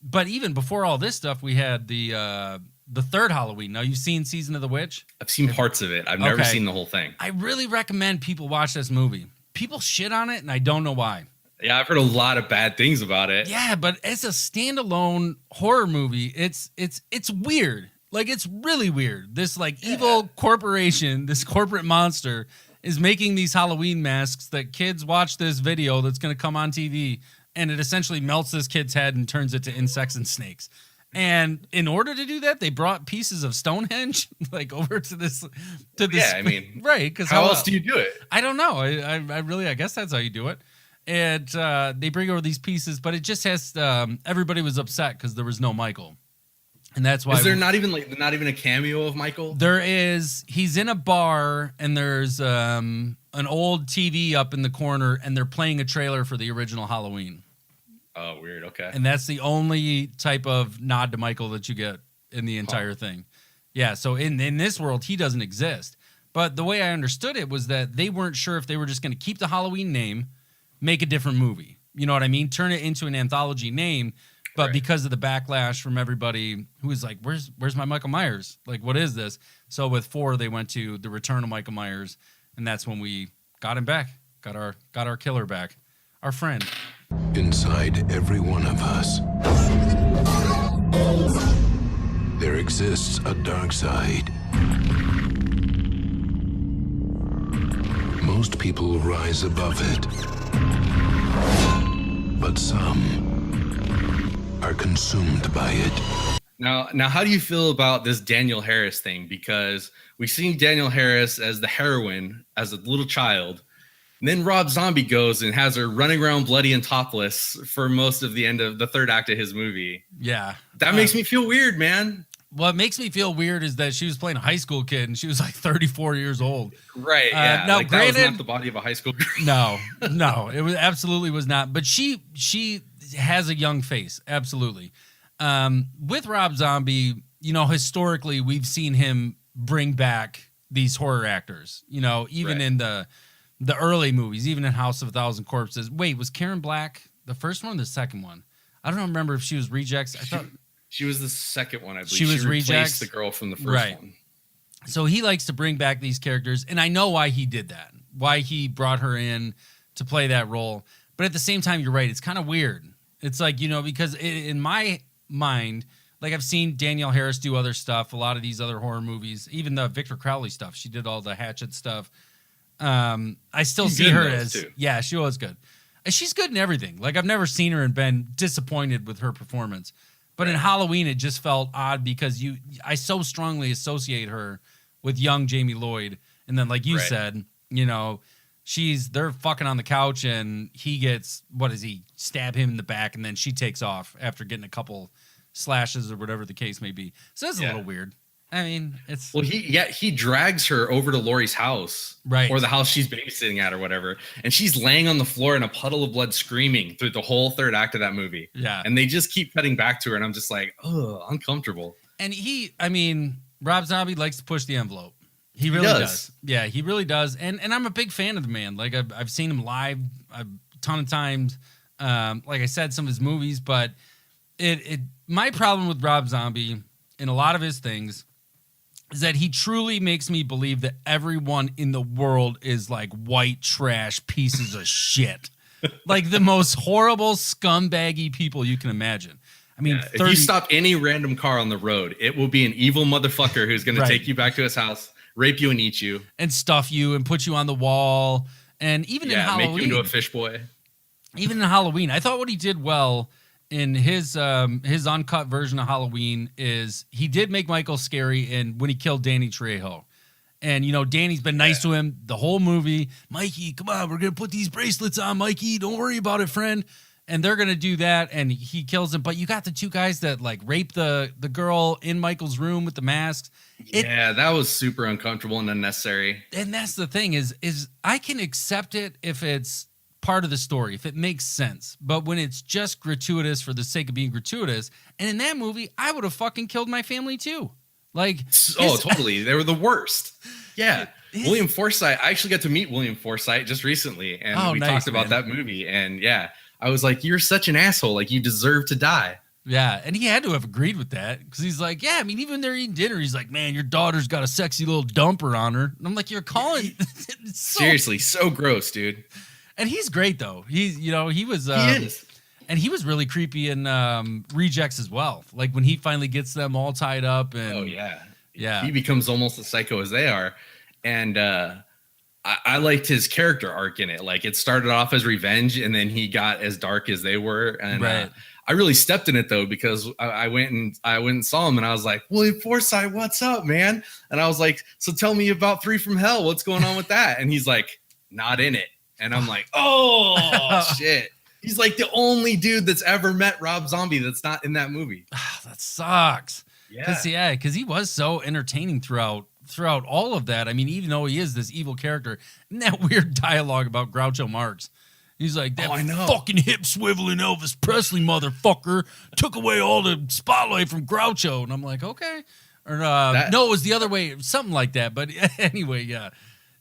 but even before all this stuff, we had the third Halloween. Now, you've seen Season of the Witch? I've seen parts of it. I've never seen the whole thing. I really recommend people watch this movie. People shit on it, and I don't know why. Yeah, I've heard a lot of bad things about it. Yeah, but as a standalone horror movie, it's weird. Like, it's really weird. This evil corporation, this corporate monster, is making these Halloween masks that kids watch this video that's going to come on TV. And it essentially melts this kid's head and turns it to insects and snakes. And in order to do that, they brought pieces of Stonehenge like over to this. Yeah, I mean, right? Because how else do you do it? I don't know. I guess that's how you do it. And they bring over these pieces, but it just has. Everybody was upset because there was no Michael, and that's why. Is there not even a cameo of Michael? There is. He's in a bar, and there's an old TV up in the corner, and they're playing a trailer for the original Halloween. Oh, weird. Okay. And that's the only type of nod to Michael that you get in the entire thing. Yeah, so in this world, he doesn't exist. But the way I understood it was that they weren't sure if they were just going to keep the Halloween name, make a different movie. You know what I mean? Turn it into an anthology name. But because of the backlash from everybody who was like, where's my Michael Myers? Like, what is this? So with 4, they went to The Return of Michael Myers. And that's when we got him back, got our killer back, our friend. Inside every one of us, there exists a dark side. Most people rise above it, but some are consumed by it. Now, how do you feel about this Danielle Harris thing? Because we've seen Danielle Harris as the heroine as a little child. And then Rob Zombie goes and has her running around bloody and topless for most of the end of the third act of his movie. Yeah. That makes me feel weird, man. What makes me feel weird is that she was playing a high school kid and she was like 34 years old. Right. Yeah. Now, like, granted, that was not the body of a high school girl. No, it was absolutely was not. But she has a young face. Absolutely. With Rob Zombie, historically, we've seen him bring back these horror actors, even in the early movies, even in House of a Thousand Corpses. Wait, was Karen Black the first one or the second one? I don't remember if she was Rejects. I thought she was the second one, I believe. She was Rejects. The girl from the first one. So he likes to bring back these characters, and I know why he did that, why he brought her in to play that role. But at the same time, you're right. It's kind of weird. It's like, because in my mind, like I've seen Danielle Harris do other stuff, a lot of these other horror movies, even the Victor Crowley stuff. She did all the Hatchet stuff. I still see her as too. Yeah, she was good. She's good in everything. Like I've never seen her and been disappointed with her performance. But in Halloween, it just felt odd because I so strongly associate her with young Jamie Lloyd, and then like you said, they're fucking on the couch and he gets stab him in the back and then she takes off after getting a couple slashes or whatever the case may be. So it's a little weird. I mean, it's he drags her over to Laurie's house, right, or the house she's babysitting at, or whatever, and she's laying on the floor in a puddle of blood, screaming through the whole third act of that movie. Yeah, and they just keep cutting back to her, and I'm just like, oh, uncomfortable. And Rob Zombie likes to push the envelope. He really does. Yeah, he really does. And I'm a big fan of the man. Like I've seen him live a ton of times. Like I said, some of his movies, but my problem with Rob Zombie in a lot of his things is that he truly makes me believe that everyone in the world is like white trash pieces of shit. Like the most horrible scumbaggy people you can imagine. I mean, if you stop any random car on the road, it will be an evil motherfucker who's going to take you back to his house, rape you and eat you. And stuff you and put you on the wall. And even in Halloween. Make you into a fish boy. Even in Halloween, I thought what he did well in his uncut version of Halloween is he did make Michael scary when he killed Danny Trejo. And, Danny's been nice to him the whole movie. Mikey, come on, we're going to put these bracelets on, Mikey. Don't worry about it, friend. And they're going to do that, and he kills him. But you got the two guys that, like, rape the girl in Michael's room with the masks. That was super uncomfortable and unnecessary. And that's the thing is I can accept it if it's part of the story, if it makes sense. But when it's just gratuitous for the sake of being gratuitous, and in that movie, I would have fucking killed my family too. Like, totally. They were the worst. Yeah. William Forsythe. I actually got to meet William Forsythe just recently, and we talked about that movie. And I was like, you're such an asshole. Like, you deserve to die. Yeah, and he had to have agreed with that because he's like, even they're eating dinner, he's like, man, your daughter's got a sexy little dumper on her. And I'm like, you're calling. Seriously, so gross, dude. And he's great though. He was. He is. And he was really creepy in Rejects as well. Like when he finally gets them all tied up. And he becomes almost as psycho as they are. And I liked his character arc in it. Like it started off as revenge, and then he got as dark as they were. And I really stepped in it though, because I went and saw him, and I was like, William Forsythe, what's up, man? And I was like, so tell me about Three from Hell. What's going on with that? And he's like, not in it. And I'm like, oh shit. He's like the only dude that's ever met Rob Zombie that's not in that movie. That sucks. Yeah. Because he was so entertaining throughout all of that. I mean, even though he is this evil character, and that weird dialogue about Groucho Marx. He's like, that fucking hip swiveling Elvis Presley motherfucker took away all the spotlight from Groucho. And I'm like, okay. Or no, it was the other way, something like that. But anyway, yeah.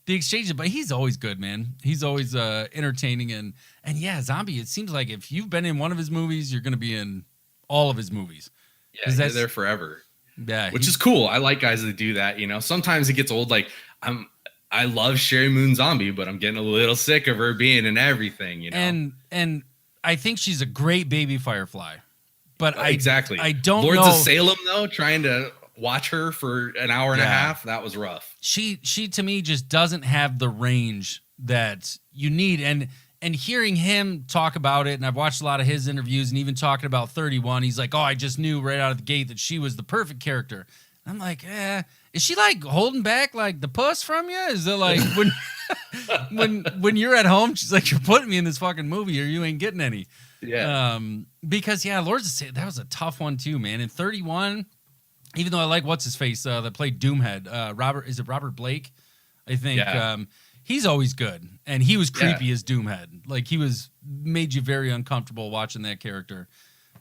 The exchange, but he's always good, man. He's always entertaining. And yeah, Zombie, it seems like if you've been in one of his movies, you're going to be in all of his movies. Yeah, he's there forever. Yeah. Which is cool. I like guys that do that, you know. Sometimes it gets old. Like, I love Sherry Moon Zombie, but I'm getting a little sick of her being in everything, you know. And I think she's a great baby Firefly. But exactly. I don't Lords know. of Salem, though, trying to watch her for an hour and a half, that was rough. She to me just doesn't have the range that you need. And hearing him talk about it, and I've watched a lot of his interviews, and even talking about 31, he's like, oh, I just knew right out of the gate that she was the perfect character. I'm like, is she like holding back like the puss from you? Is it like when you're at home, she's like, you're putting me in this fucking movie or you ain't getting any. Yeah. Because Lords of Salem, that was a tough one too, man. In 31, even though I like what's his face that played Doomhead, Robert Blake? I think he's always good, and he was creepy as Doomhead. Like he made you very uncomfortable watching that character.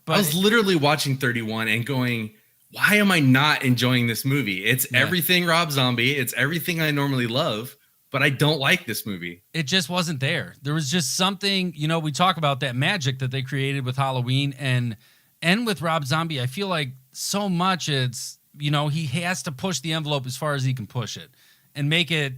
But I was literally watching 31 and going, why am I not enjoying this movie? It's everything Rob Zombie. It's everything I normally love, but I don't like this movie. It just wasn't there. There was just something, we talk about that magic that they created with Halloween and with Rob Zombie. I feel like so much it's, he has to push the envelope as far as he can push it and make it,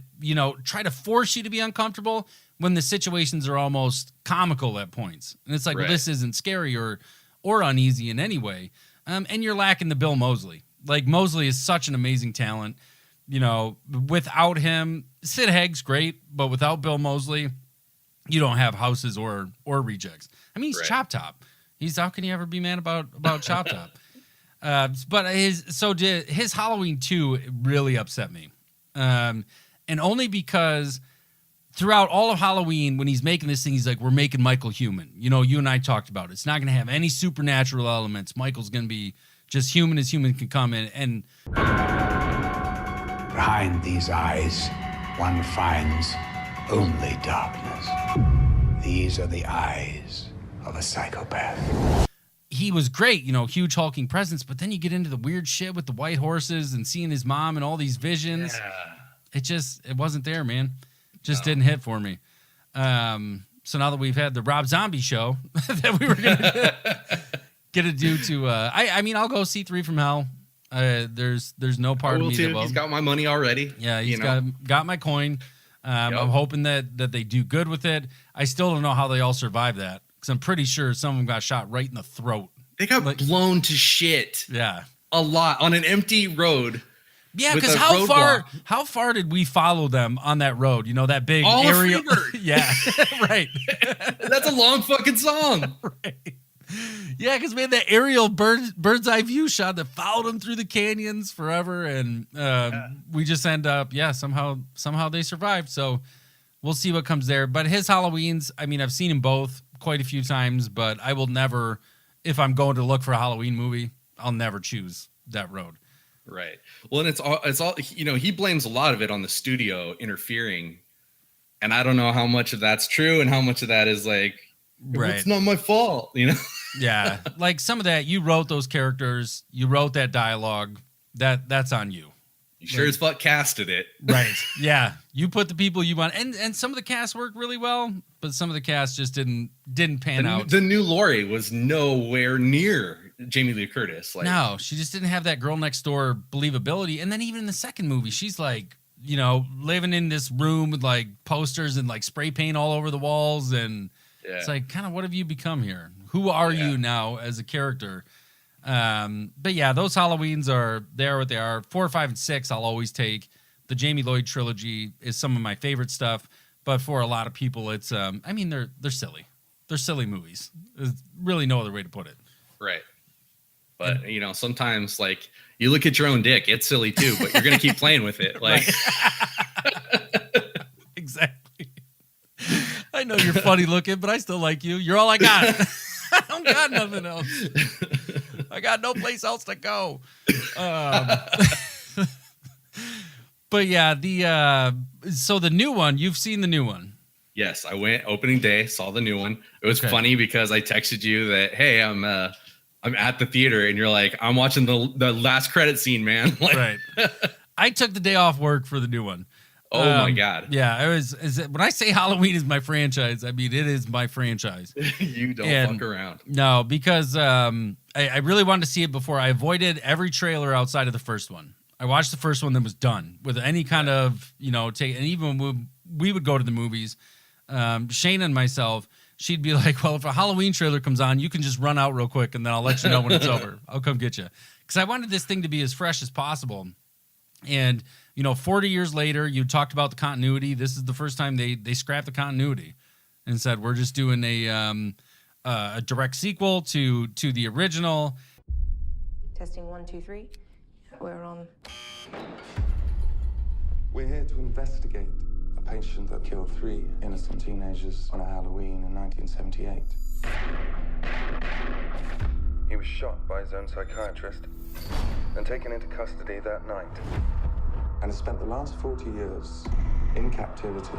try to force you to be uncomfortable when the situations are almost comical at points. And it's like, well, this isn't scary or uneasy in any way. And you're lacking the Bill Moseley. Like, Moseley is such an amazing talent. Without him, Sid Haig's great, but without Bill Moseley, you don't have Houses or Rejects. I mean, he's Chop Top. How can you ever be mad about Chop Top? But his Halloween 2 really upset me. And only because throughout all of Halloween, when he's making this thing, he's like, we're making Michael human. You and I talked about it. It's not going to have any supernatural elements. Michael's going to be just human as human can come in. And behind these eyes, one finds only darkness. These are the eyes of a psychopath. He was great, huge hulking presence, but then you get into the weird shit with the white horses and seeing his mom and all these visions. Yeah. It wasn't there, man. Just didn't hit for me. So now that we've had the Rob Zombie show that we were gonna do to, I'll go see Three from Hell. There's no part of me that will. He's got my money already. Yeah, he's got my coin. I'm hoping that they do good with it. I still don't know how they all survived that, because I'm pretty sure some of them got shot right in the throat. They got blown to shit. Yeah, a lot on an empty road. Yeah, because how far did we follow them on that road? That big aerial. Yeah, right. That's a long fucking song. Right. Yeah, because we had that aerial bird's eye view shot that followed them through the canyons forever, and we just end up, somehow they survived. So we'll see what comes there. But his Halloweens, I've seen them both quite a few times, but I will never, if I'm going to look for a Halloween movie, I'll never choose that road. Right. Well, and it's all he blames a lot of it on the studio interfering, and I don't know how much of that's true and how much of that is like, it's not my fault, Yeah, like some of that, you wrote those characters, you wrote that dialogue, that's on you. You sure as fuck casted it. Right. Yeah, you put the people you want, and some of the cast worked really well, but some of the cast just didn't pan out. The new Laurie was nowhere near Jamie Lee Curtis. No, she just didn't have that girl next door believability. And then even in the second movie, she's like, living in this room with like posters and like spray paint all over the walls, and it's like, kind of, what have you become here? Who are you now as a character? But yeah, those Halloweens they are what they are. 4, 5, and 6 I'll always take. The Jamie Lloyd trilogy is some of my favorite stuff, but for a lot of people, it's they're silly. They're silly movies. There's really no other way to put it. Right. But you know, sometimes like you look at your own dick, it's silly too, but you're gonna keep playing with it. Like Exactly. I know you're funny looking, but I still like you. You're all I got. I don't got nothing else. I got no place else to go. But yeah, so the new one, you've seen the new one. yes, I went opening day, saw the new one. It was funny because I texted you that, hey, I'm at the theater, and you're like, I'm watching the last credit scene, man. Like, Right. I took the day off work for the new one. oh my God. Yeah, when I say Halloween is my franchise, I mean, it is my franchise. You don't fuck around. No, because I really wanted to see it before. I avoided every trailer outside of the first one. I watched the first one, then was done with any kind of, and even when we would go to the movies, Shane and myself, she'd be like, well, if a Halloween trailer comes on, you can just run out real quick and then I'll let you know when it's over. I'll come get you. Because I wanted this thing to be as fresh as possible. And, 40 years later, you talked about the continuity. This is the first time they scrapped the continuity and said, we're just doing a direct sequel to the original. Testing 1, 2, 3. We're on. We're here to investigate a patient that killed 3 innocent teenagers on a Halloween in 1978. He was shot by his own psychiatrist and taken into custody that night, and has spent the last 40 years in captivity.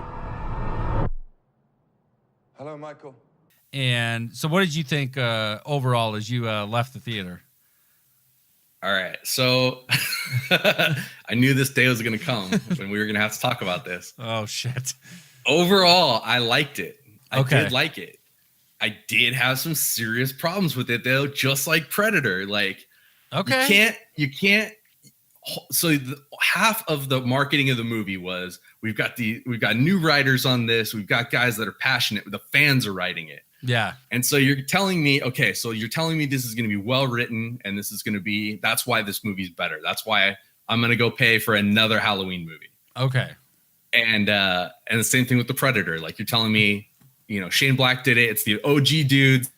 Hello, Michael. And so what did you think overall as you left the theater? All right. So I knew this day was going to come when we were going to have to talk about this. Oh, shit. Overall, I liked it. I Okay. did like it. I did have some serious problems with it, though, just like Predator. Like, Okay. you can't. So half of the marketing of the movie was we've got new writers on this. We've got guys that are passionate. The fans are writing it. Yeah. And so you're telling me this is going to be well written, and that's why this movie's better. That's why I'm going to go pay for another Halloween movie. Okay. And the same thing with the Predator. Like, you're telling me, Shane Black did it. It's the OG dudes,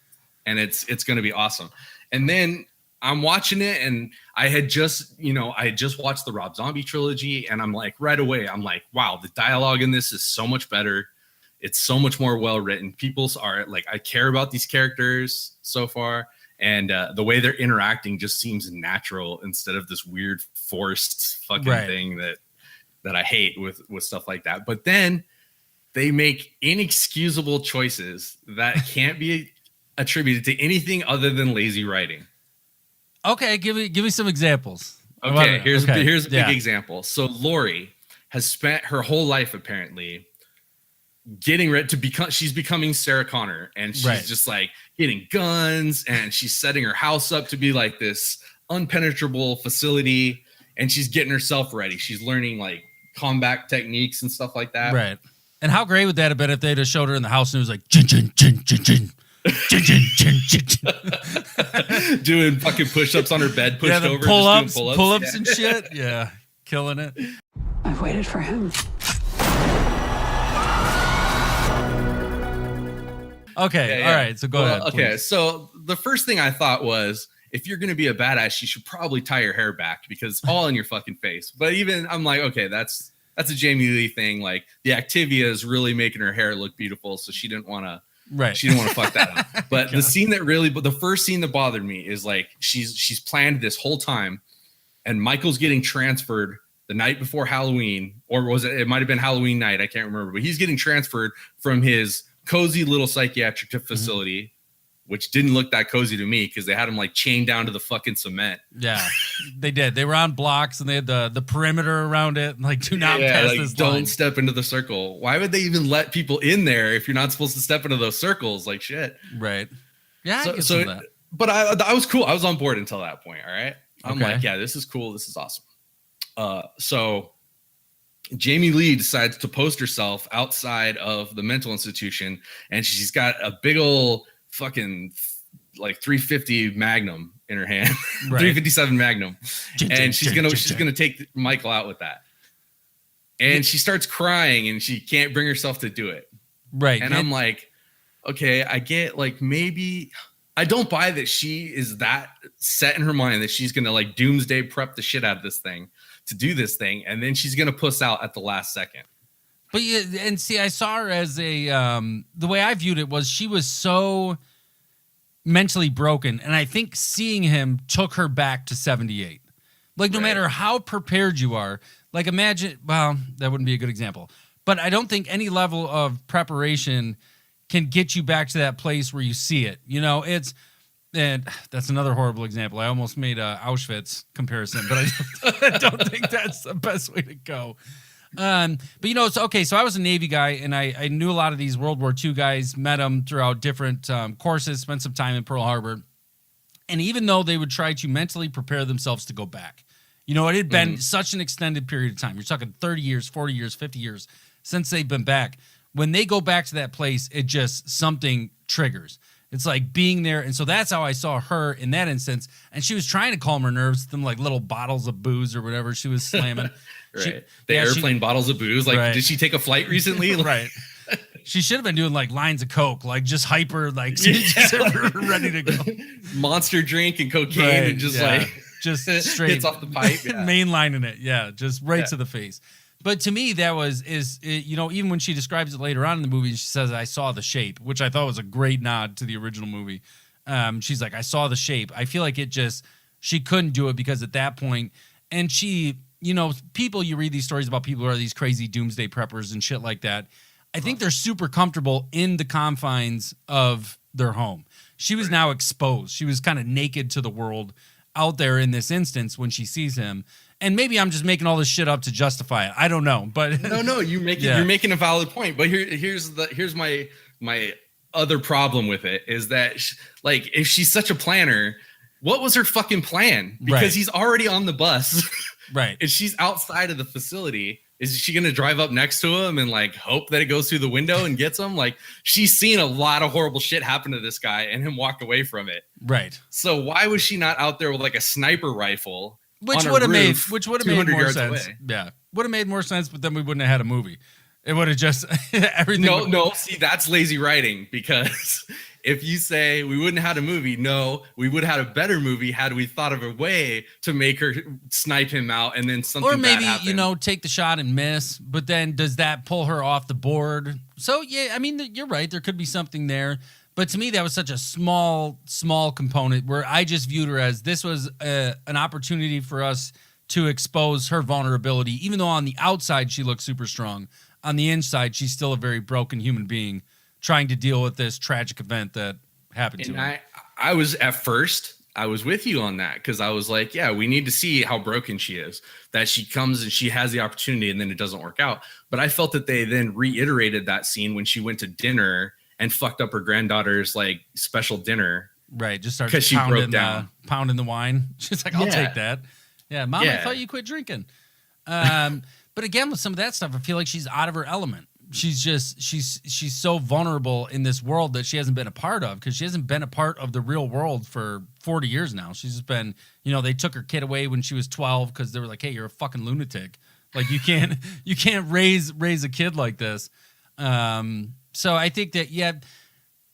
and it's going to be awesome. And then I'm watching it, and I had just watched the Rob Zombie trilogy, and I'm like, right away, I'm like, wow, the dialogue in this is so much better. It's so much more well written. People's are like, I care about these characters so far, and the way they're interacting just seems natural instead of this weird forced fucking thing that I hate with stuff like that. But then they make inexcusable choices that can't be attributed to anything other than lazy writing. Okay, give me some examples. Okay, here's a big Yeah. example. So Lori has spent her whole life apparently getting ready to become. She's becoming Sarah Connor, and she's just like getting guns, and she's setting her house up to be like this unpenetrable facility, and she's getting herself ready. She's learning like combat techniques and stuff like that. Right. And how great would that have been if they just showed her in the house and it was like chin chin chin chin chin. Chin, chin, chin, chin, chin. Doing fucking push-ups on her bed, pushed over, pull-ups, just doing pull-ups and shit. Yeah, killing it. I've waited for him. Okay, all right. So go ahead. Okay, please. so the first thing I thought was, if you're gonna be a badass, you should probably tie your hair back because it's all in your fucking face. But even I'm like, okay, that's a Jamie Lee thing. Like, the Activia is really making her hair look beautiful, so she didn't want to. Right. She didn't want to fuck that up. But the first scene that bothered me is like she's planned this whole time, and Michael's getting transferred the night before Halloween, or was it? It might have been Halloween night. I can't remember. But he's getting transferred from his cozy little psychiatric facility, which didn't look that cozy to me because they had him like chained down to the fucking cement. Yeah, they did. They were on blocks and they had the perimeter around it. Like, do not pass like, this don't line. step into the circle. Why would they even let people in there if you're not supposed to step into those circles? Like, shit. Right. Yeah. I get some of that. But I was cool. I was on board until that point. All right. I'm Okay. like, yeah, this is cool. This is awesome. So Jamie Lee decides to post herself outside of the mental institution, and she's got a big old fucking like 350 Magnum in her hand, Right. 357 Magnum, and she's gonna take Michael out with that. And she starts crying, and she can't bring herself to do it. Right. And I'm like, okay, I get like maybe I don't buy that she is that set in her mind that she's gonna like doomsday prep the shit out of this thing to do this thing, and then she's gonna puss out at the last second. But yeah, and see, I saw her as a the way I viewed it was she was so mentally broken, and I think seeing him took her back to 78. Like, no matter how prepared you are, like imagine, well, that wouldn't be a good example, but I don't think any level of preparation can get you back to that place where you see it. You know, and that's another horrible example. I almost made a Auschwitz comparison, but I don't think that's the best way to go. But you know, it's okay. So I was a Navy guy, and I knew a lot of these World War II guys, met them throughout different courses, spent some time in Pearl Harbor. And even though they would try to mentally prepare themselves to go back, you know, it had been such an extended period of time. You're talking 30 years, 40 years, 50 years since they've been back. When they go back to that place, it just something triggers. It's like being there. And so that's how I saw her in that instance. And she was trying to calm her nerves with them like little bottles of booze or whatever she was slamming. Right. Airplane bottles of booze. Like, did she take a flight recently? Right. She should have been doing like lines of Coke, like just hyper, like ready to go. Monster drink and cocaine and just just straight hits off the pipe. Mainlining it. Yeah. Just right to the face. But to me, that you know, even when she describes it later on in the movie, she says, I saw the shape, which I thought was a great nod to the original movie. She's like, I saw the shape. I feel like she couldn't do it because at that point, and she, you know, you read these stories about people who are these crazy doomsday preppers and shit like that. I think they're super comfortable in the confines of their home. She was now exposed. She was kind of naked to the world out there in this instance when she sees him. And maybe I'm just making all this shit up to justify it. I don't know, but no, you're making a valid point. But here's my other problem with it is that like if she's such a planner, what was her fucking plan? Because he's already on the bus, right? And she's outside of the facility. Is she gonna drive up next to him and like hope that it goes through the window and gets him? Like she's seen a lot of horrible shit happen to this guy and him walk away from it. Right. So why was she not out there with like a sniper rifle? Which would have made more sense. Away. Yeah, would have made more sense, but then we wouldn't have had a movie. It would have just everything. No. See, that's lazy writing because if you say we wouldn't have had a movie, no, we would have had a better movie had we thought of a way to make her snipe him out and then something. Or maybe bad happened. Take the shot and miss, but then does that pull her off the board? So yeah, I mean, you're right. There could be something there. But to me, that was such a small component where I just viewed her as this was an opportunity for us to expose her vulnerability. Even though on the outside she looks super strong, on the inside she's still a very broken human being trying to deal with this tragic event that happened to her. I was at first, I was with you on that because I was like, yeah, we need to see how broken she is. That she comes and she has the opportunity and then it doesn't work out. But I felt that they then reiterated that scene when she went to dinner and fucked up her granddaughter's like special dinner. Right. Just started pounding the wine. She's like, I'll take that. Yeah. Mom, I thought you quit drinking. But again, with some of that stuff, I feel like she's out of her element. She's so vulnerable in this world that she hasn't been a part of because she hasn't been a part of the real world for 40 years now. She's just been, you know, they took her kid away when she was 12 because they were like, hey, you're a fucking lunatic. Like you can't raise a kid like this. So I think that,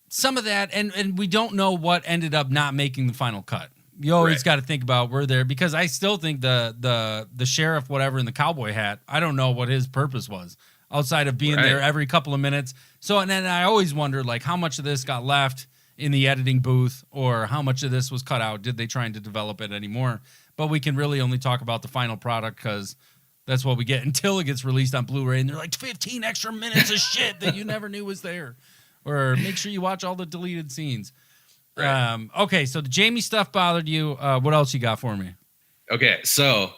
some of that, and we don't know what ended up not making the final cut. You always got to think about we're there because I still think the sheriff, whatever, in the cowboy hat, I don't know what his purpose was outside of being there every couple of minutes. So, and then I always wonder like how much of this got left in the editing booth or how much of this was cut out. Did they try to develop it anymore? But we can really only talk about the final product because that's what we get until it gets released on Blu-ray. And they're like 15 extra minutes of shit that you never knew was there. Or make sure you watch all the deleted scenes. Right. Okay, so the Jamie stuff bothered you. What else you got for me? Okay, so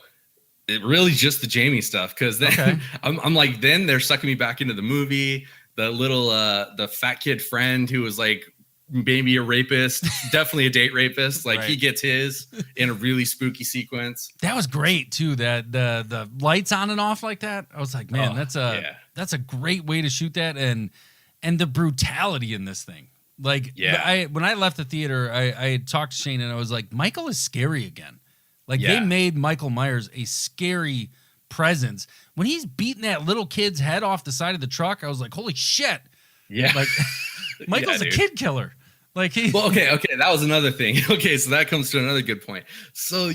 it really just the Jamie stuff because then I'm like, then they're sucking me back into the movie. The little the fat kid friend who was like maybe a rapist, definitely a date rapist. Like he gets his in a really spooky sequence. That was great too. That the lights on and off like that. I was like, man, that's a great way to shoot that and the brutality in this thing. Like when I left the theater, I had talked to Shane and I was like, Michael is scary again. Like they made Michael Myers a scary presence. When he's beating that little kid's head off the side of the truck, I was like, holy shit. Yeah. Like Michael's a kid killer. Like he. Well, okay, that was another thing. Okay, so that comes to another good point. So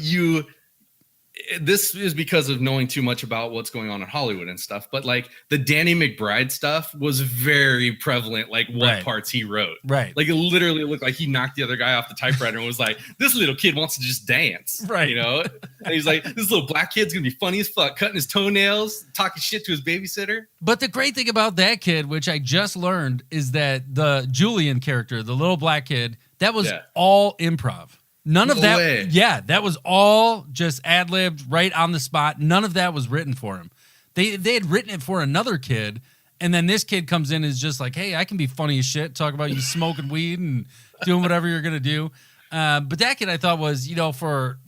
this is because of knowing too much about what's going on in Hollywood and stuff, but like the Danny McBride stuff was very prevalent, like what parts he wrote. Right. Like it literally looked like he knocked the other guy off the typewriter and was like, this little kid wants to just dance. Right. You know? And he's like, this little black kid's gonna be funny as fuck, cutting his toenails, talking shit to his babysitter. But the great thing about that kid, which I just learned, is that the Julian character, the little black kid, that was all improv. None of that. Way. Yeah, that was all just ad-libbed right on the spot. None of that was written for him. They had written it for another kid, and then this kid comes in and is just like, hey, I can be funny as shit, talk about you smoking weed and doing whatever you're going to do. But that kid I thought was,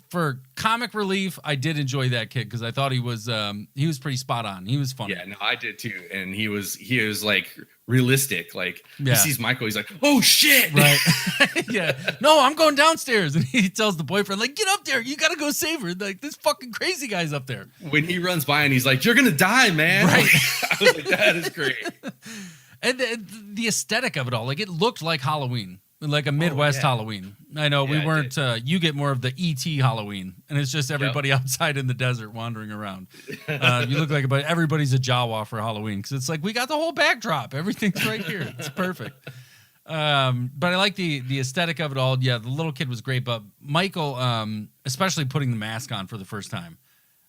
for comic relief, I did enjoy that kid because I thought he was pretty spot on. He was funny. Yeah, no, I did too. And he was like realistic. Like he Yeah. sees Michael, he's like, oh shit. Right. Yeah. No, I'm going downstairs. And he tells the boyfriend, like, get up there. You got to go save her. Like, this fucking crazy guy's up there. When he runs by and he's like, you're going to die, man. Right. I was like, that is great. And the aesthetic of it all, like, it looked like Halloween. Like a Midwest Halloween. I know we weren't. You get more of the E.T. Halloween, and it's just everybody outside in the desert wandering around. You look like everybody's a Jawa for Halloween because it's like we got the whole backdrop. Everything's right here. It's perfect. But I like the aesthetic of it all. Yeah, the little kid was great, but Michael, especially putting the mask on for the first time,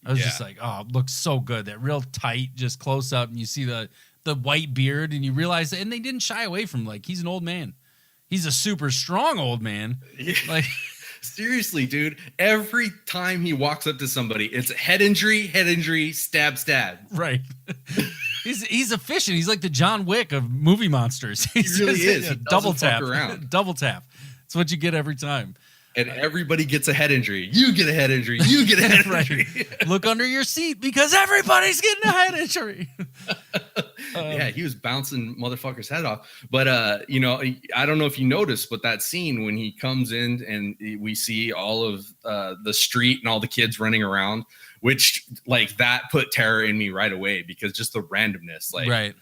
I was just like, oh, it looks so good. That real tight, just close up, and you see the white beard, and you realize that, and they didn't shy away from like he's an old man. He's a super strong old man. Like seriously, dude. Every time he walks up to somebody, it's head injury, stab. Right. He's efficient. He's like the John Wick of movie monsters. He really is. He double tap around. Double tap. That's what you get every time. And everybody gets a head injury. You get a head injury. You get a head injury. Look under your seat because everybody's getting a head injury. Yeah, he was bouncing motherfucker's head off. But, I don't know if you noticed, but that scene when he comes in and we see all of the street and all the kids running around, which like that put terror in me right away because just the randomness. Like, right.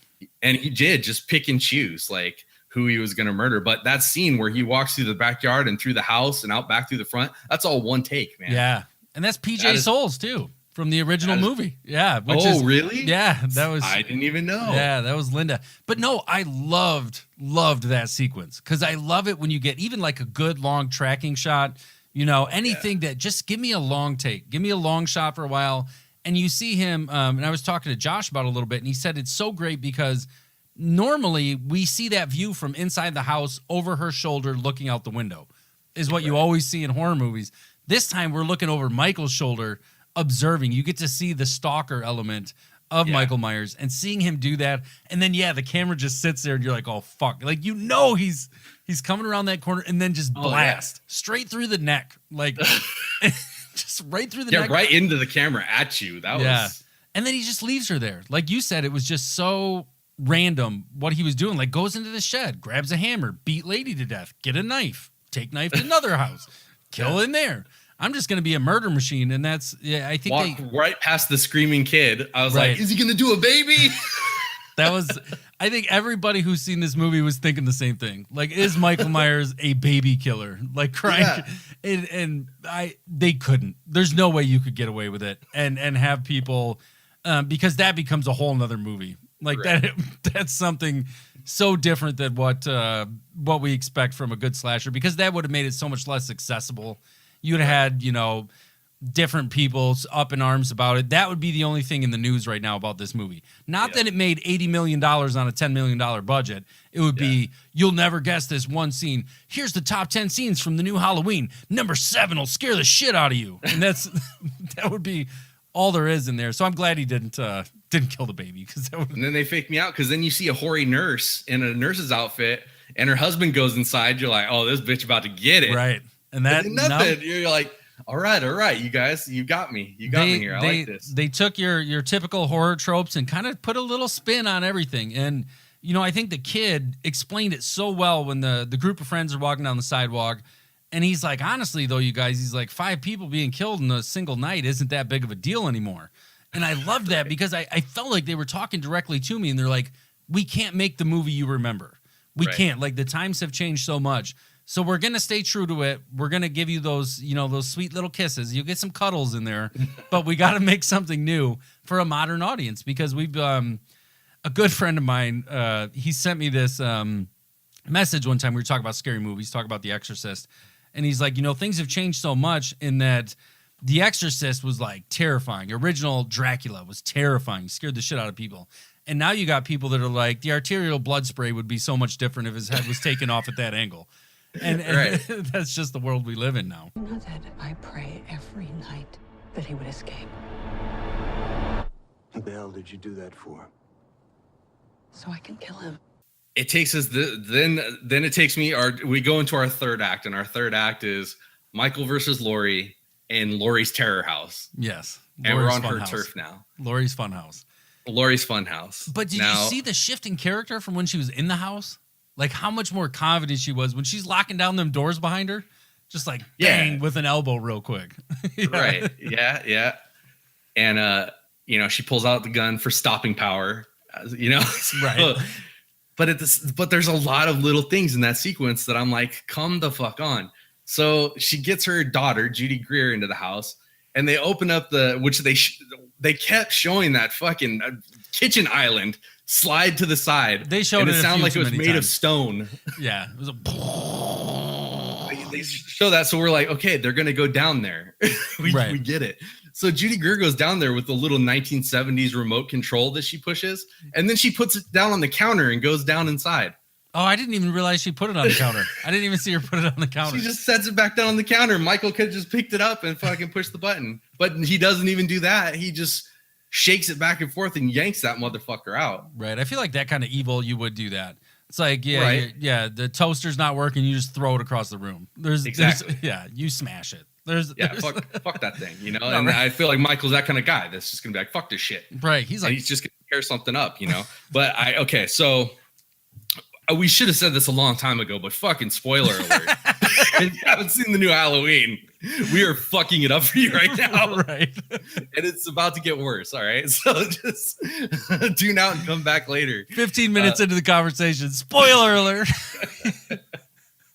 And he did just pick and choose like who he was going to murder. But that scene where he walks through the backyard and through the house and out back through the front, that's all one take, man. Yeah. And that's PJ Souls too. From the original movie. Yeah. Really? Yeah. That was. I didn't even know. Yeah. That was Linda. But no, I loved that sequence because I love it when you get even like a good long tracking shot, anything that just give me a long take, give me a long shot for a while. And you see him. And I was talking to Josh about it a little bit and he said it's so great because normally we see that view from inside the house over her shoulder looking out the window is what you always see in horror movies. This time we're looking over Michael's shoulder observing. You get to see the stalker element of Michael Myers and seeing him do that. And then, the camera just sits there and you're like, oh, fuck. Like, he's coming around that corner and then just blast straight through the neck. Like, just right through the neck. Yeah, right into the camera at you. That was. And then he just leaves her there. Like you said, it was just so random what he was doing. Like, goes into the shed, grabs a hammer, beat lady to death, get a knife, take knife to another house, kill in there. I'm just going to be a murder machine. And that's, I think walk right past the screaming kid. I was like, is he going to do a baby? That was, I think everybody who's seen this movie was thinking the same thing. Like, is Michael Myers a baby killer? Like, crying. Yeah. They couldn't. There's no way you could get away with it and have people, because that becomes a whole nother movie. Like that's something so different than what we expect from a good slasher, because that would have made it so much less accessible. You'd have had, different people up in arms about it. That would be the only thing in the news right now about this movie. Not that it made $80 million on a $10 million budget. It would be, you'll never guess this one scene. Here's the top 10 scenes from the new Halloween. Number 7 will scare the shit out of you. And that would be all there is in there. So I'm glad he didn't kill the baby. And then they faked me out because then you see a hoary nurse in a nurse's outfit and her husband goes inside. You're like, oh, this bitch about to get it. Right. And that nothing. You're like, all right, you guys, you got me. You got me here. I like this. They took your typical horror tropes and kind of put a little spin on everything. And, I think the kid explained it so well when the group of friends are walking down the sidewalk. And he's like, honestly, though, you guys, he's like, 5 people being killed in a single night isn't that big of a deal anymore. And I loved that because I felt like they were talking directly to me. And they're like, we can't make the movie you remember. We can't. Like, the times have changed so much. So we're going to stay true to it. We're going to give you those, those sweet little kisses. You'll get some cuddles in there, but we got to make something new for a modern audience because we've, a good friend of mine, he sent me this message one time. We were talking about scary movies, talking about The Exorcist. And he's like, things have changed so much in that The Exorcist was like terrifying. Original Dracula was terrifying, scared the shit out of people. And now you got people that are like, the arterial blood spray would be so much different if his head was taken off at that angle. And Right. That's just the world we live in now. You know that I pray every night that he would escape. What the hell did you do that for? So I can kill him. It takes us then it takes me we go into our third act, and our third act is Michael versus Laurie in Laurie's Terror House. Yes. And we're on Laurie's her Funhouse. turf now. Laurie's Funhouse. Laurie's Funhouse. But did you see the shift in character from when she was in the house? Like how much more confident she was when she's locking down them doors behind her? Just like bang with an elbow real quick. Yeah. Right. Yeah. And she pulls out the gun for stopping power. Right. But there's a lot of little things in that sequence that I'm like, come the fuck on. So she gets her daughter, Judy Greer, into the house, and they open up which they kept showing that fucking kitchen island slide to the side. They showed it sounded like it was made of stone. Yeah. It was They show that, so we're like, okay, they're gonna go down there. We get it. So Judy Greer goes down there with the little 1970s remote control that she pushes, and then she puts it down on the counter and goes down inside. Oh, I didn't even realize she put it on the counter. I didn't even see her put it on the counter. She just sets it back down on the counter. Michael could have just picked it up and fucking pushed the button, but he doesn't even do that. He just shakes it back and forth and yanks that motherfucker out. Right. I feel like that kind of evil, you would do that. It's like, Right. the toaster's not working. You just throw it across the room. Exactly. You smash it. Fuck that thing, No, and right. I feel like Michael's that kind of guy that's just gonna be like, fuck this shit. Right. He's He's just gonna tear something up, But so we should have said this a long time ago, but fucking spoiler alert. If you haven't seen the new Halloween, we are fucking it up for you right now. Right. And it's about to get worse. All right. So just tune out and come back later. 15 minutes into the conversation. Spoiler alert.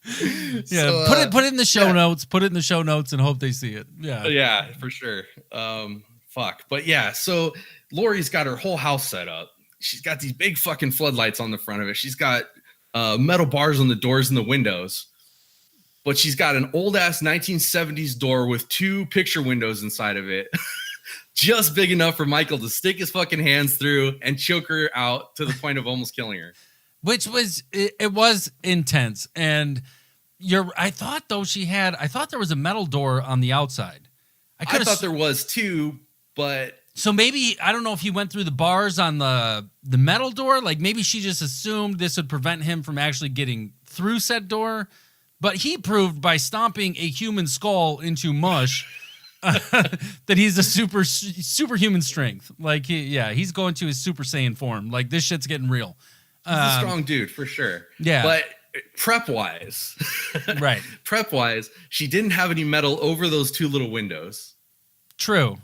Yeah. So, put it in the show notes. Put it in the show notes and hope they see it. Yeah. Yeah, for sure. Fuck. But yeah, so Laurie's got her whole house set up. She's got these big fucking floodlights on the front of it. She's got metal bars on the doors and the windows. But she's got an old ass 1970s door with 2 picture windows inside of it. Just big enough for Michael to stick his fucking hands through and choke her out to the point of almost killing her. Which was, it was intense. And I thought there was a metal door on the outside. I thought there was too, but. So maybe, I don't know if he went through the bars on the metal door. Like maybe she just assumed this would prevent him from actually getting through said door. But he proved by stomping a human skull into mush that he's a superhuman strength. Like he's going to his Super Saiyan form. Like this shit's getting real. He's a strong dude for sure. Yeah. But prep wise, she didn't have any metal over those 2 little windows. True.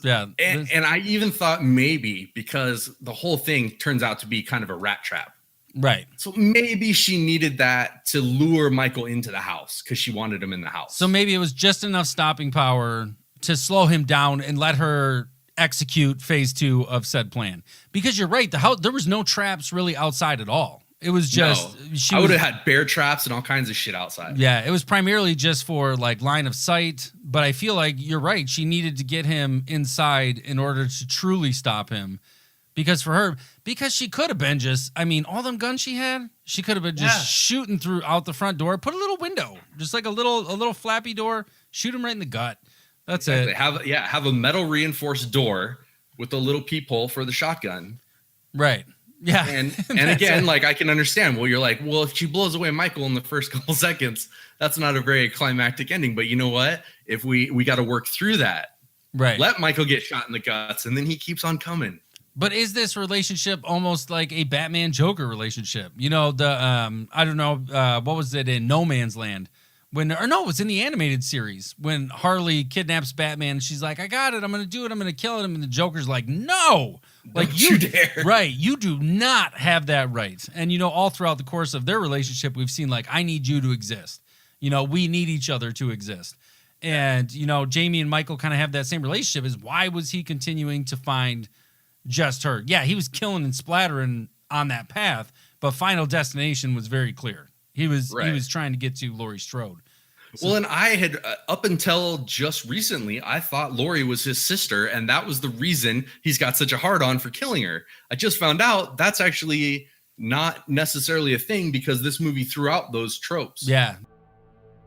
Yeah. And I even thought maybe because the whole thing turns out to be kind of a rat trap. Right. So maybe she needed that to lure Michael into the house because she wanted him in the house. So maybe it was just enough stopping power to slow him down and let her execute phase 2 of said plan. Because you're right, the house, there was no traps really outside at all. It was just I would have had bear traps and all kinds of shit outside. Yeah, it was primarily just for like line of sight. But I feel like you're right. She needed to get him inside in order to truly stop him. Because she could have been all them guns she had, she could have been just shooting through out the front door, put a little window, just like a little flappy door, shoot him right in the gut. That's it. Have a metal reinforced door with a little peephole for the shotgun. Right. Yeah. And again, like I can understand. Well, you're like, well, if she blows away Michael in the first couple seconds, that's not a very climactic ending. But you know what? If we got to work through that. Right. Let Michael get shot in the guts and then he keeps on coming. But is this relationship almost like a Batman Joker relationship? I don't know, what was it in No Man's Land? It was in the animated series when Harley kidnaps Batman and she's like, I got it, I'm going to do it, I'm going to kill him. And the Joker's like, no, like you dare. Right. You do not have that right. And all throughout the course of their relationship, we've seen like, I need you to exist. You know, we need each other to exist. And, you know, Jamie and Michael kind of have that same relationship. Is why was he continuing to find just her? Yeah, he was killing and splattering on that path, but Final Destination was very clear. He was trying to get to Laurie Strode. So, well, and I had, up until just recently, I thought Laurie was his sister, and that was the reason he's got such a hard-on for killing her. I just found out that's actually not necessarily a thing because this movie threw out those tropes. Yeah.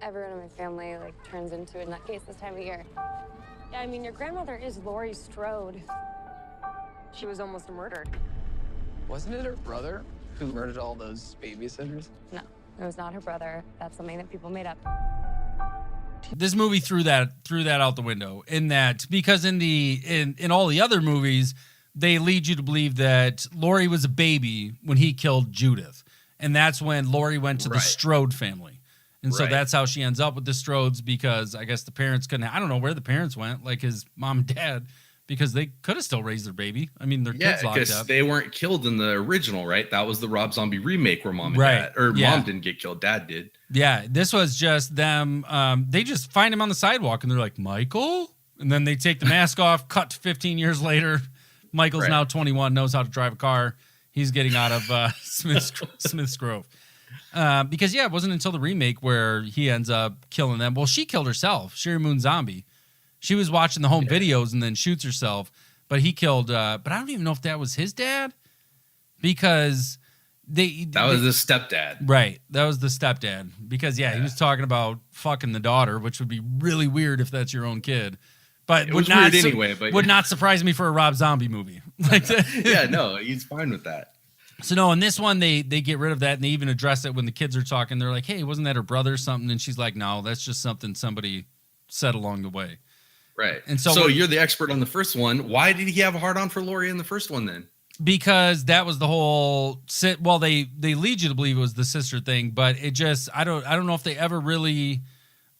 Everyone in my family, like, turns into a nutcase this time of year. Yeah, I mean, your grandmother is Laurie Strode. She was almost murdered. Wasn't it her brother who murdered all those babysitters? No, it was not her brother. That's something that people made up. This movie threw that out the window in that, because in all the other movies, they lead you to believe that Laurie was a baby when he killed Judith. And that's when Laurie went to the Strode family. And so that's how she ends up with the Strodes, because I guess the parents couldn't, I don't know where the parents went, like his mom and dad, because they could have still raised their baby. I mean, their kids locked up. Because they weren't killed in the original, right? That was the Rob Zombie remake where mom and dad, or mom didn't get killed, dad did. Yeah, this was just them. They just find him on the sidewalk and they're like, Michael? And then they take the mask off, cut to 15 years later. Michael's now 21, knows how to drive a car. He's getting out of Smith's Grove. Because, it wasn't until the remake where he ends up killing them. Well, she killed herself, Sherry Moon Zombie. She was watching the home videos and then shoots herself. But he killed, but I don't even know if that was his dad. Because that was the stepdad. Right. That was the stepdad. Because, he was talking about fucking the daughter, which would be really weird if that's your own kid. But it was weird anyway. But would not surprise me for a Rob Zombie movie. Like no, he's fine with that. So no, in this one they get rid of that, and they even address it when the kids are talking. They're like, "Hey, wasn't that her brother or something?" And she's like, "No, that's just something somebody said along the way." Right. And so you're the expert on the first one. Why did he have a hard on for Laurie in the first one then? Because that was the whole well, they lead you to believe it was the sister thing, but it just I don't know if they ever really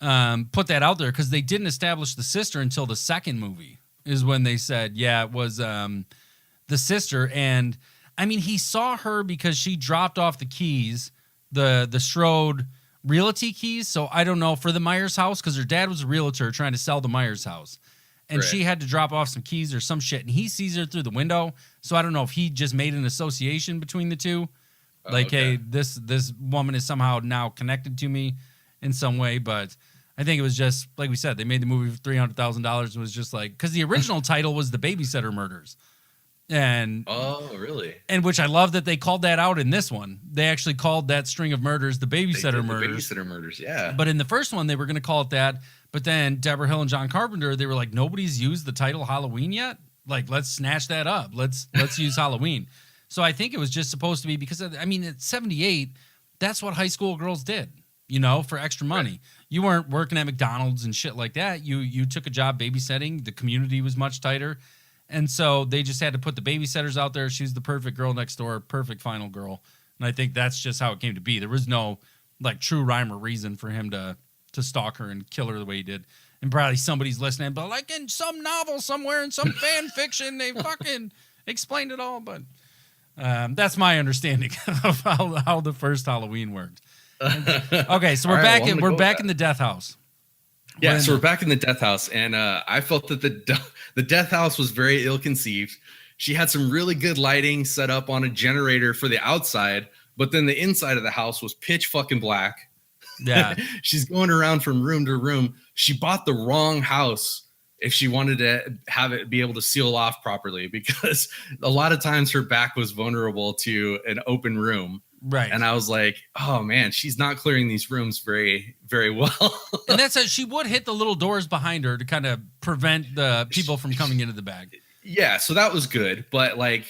put that out there, because they didn't establish the sister until the second movie is when they said, it was the sister. And I mean, he saw her because she dropped off the keys, the Strode realty keys. So I don't know, for the Myers house, because her dad was a realtor trying to sell the Myers house. And she had to drop off some keys or some shit. And he sees her through the window. So I don't know if he just made an association between the two. Hey, this woman is somehow now connected to me in some way. But I think it was just, like we said, they made the movie for $300,000. It was just like, because the original title was The Babysitter Murders. And really? And which I love that they called that out in this one. They actually called that string of murders the Babysitter Murders. The Babysitter Murders, yeah. But in the first one, they were going to call it that. But then Deborah Hill and John Carpenter, they were like, nobody's used the title Halloween yet. Like, let's snatch that up. Let's use Halloween. So I think it was just supposed to be, because I mean, at 78, that's what high school girls did, for extra money. Right. You weren't working at McDonald's and shit like that. You took a job babysitting. The community was much tighter. And so they just had to put the babysitters out there. She's the perfect girl next door, perfect final girl. And I think that's just how it came to be. There was no like true rhyme or reason for him to stalk her and kill her the way he did. And probably somebody's listening, but like in some novel somewhere, in some fan fiction, they fucking explained it all. But that's my understanding of how the first Halloween worked. Okay, so we're back in the death house. Yeah, so we're back in the death house, and I felt that the death house was very ill-conceived. She had some really good lighting set up on a generator for the outside, but then the inside of the house was pitch fucking black. Yeah. She's going around from room to room. She bought the wrong house if she wanted to have it be able to seal off properly, because a lot of times her back was vulnerable to an open room. Right. And I was like, oh man, she's not clearing these rooms very, very well. And that's she would hit the little doors behind her to kind of prevent the people from coming into the bag. Yeah. So that was good. But like,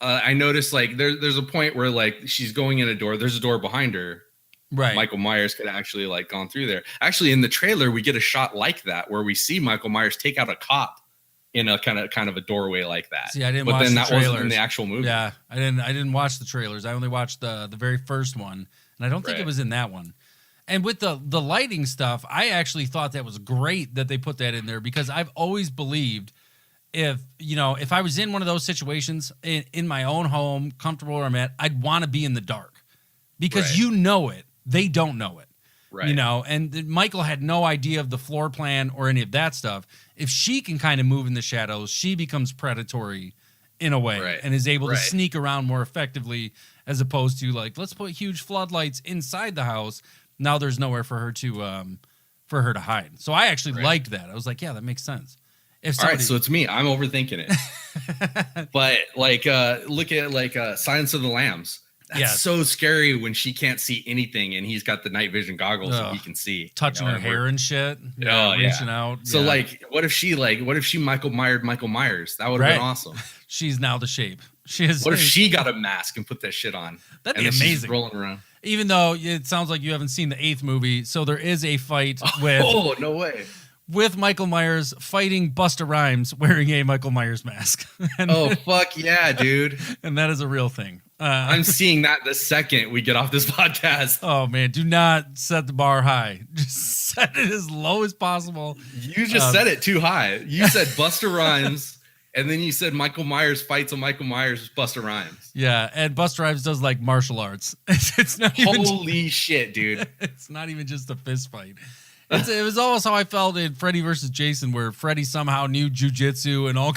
I noticed like there's a point where like she's going in a door, there's a door behind her. Right. Michael Myers could actually like gone through there. Actually, in the trailer, we get a shot like that where we see Michael Myers take out a cop in a kind of a doorway like that. See, I didn't but watch then the that trailers. wasn't in the actual movie. Yeah, I didn't watch the trailers. I only watched the very first one, and I don't think it was in that one. And with the lighting stuff, I actually thought that was great that they put that in there, because I've always believed if I was in one of those situations in my own home, comfortable where I'm at, I'd want to be in the dark, because it. They don't know it. Right. You know, and Michael had no idea of the floor plan or any of that stuff. If she can kind of move in the shadows, she becomes predatory in a way and is able to sneak around more effectively, as opposed to like, let's put huge floodlights inside the house. Now there's nowhere for her to hide. So I actually liked that. I was like, yeah, that makes sense. If all right, so it's me. I'm overthinking it. But like, look at like Silence of the Lambs. That's so scary when she can't see anything and he's got the night vision goggles and he can see. Touching her hair and shit. Reaching out. So like, what if she Michael Myers? That would have been awesome. She's now the shape. She is. What if she got a mask and put that shit on? That'd be amazing. Rolling around. Even though it sounds like you haven't seen the 8th movie, so there is a fight with. Oh, no way. With Michael Myers fighting Busta Rhymes wearing a Michael Myers mask. Fuck yeah, dude. And that is a real thing. I'm seeing that the second we get off this podcast. Oh, man. Do not set the bar high. Just set it as low as possible. You just set it too high. You said Busta Rhymes, and then you said Michael Myers fights a Michael Myers Busta Rhymes. Yeah, and Busta Rhymes does like martial arts. It's not Holy shit, dude. It's not even just a fist fight. It was almost how I felt in Freddy versus Jason, where Freddy somehow knew jujitsu and all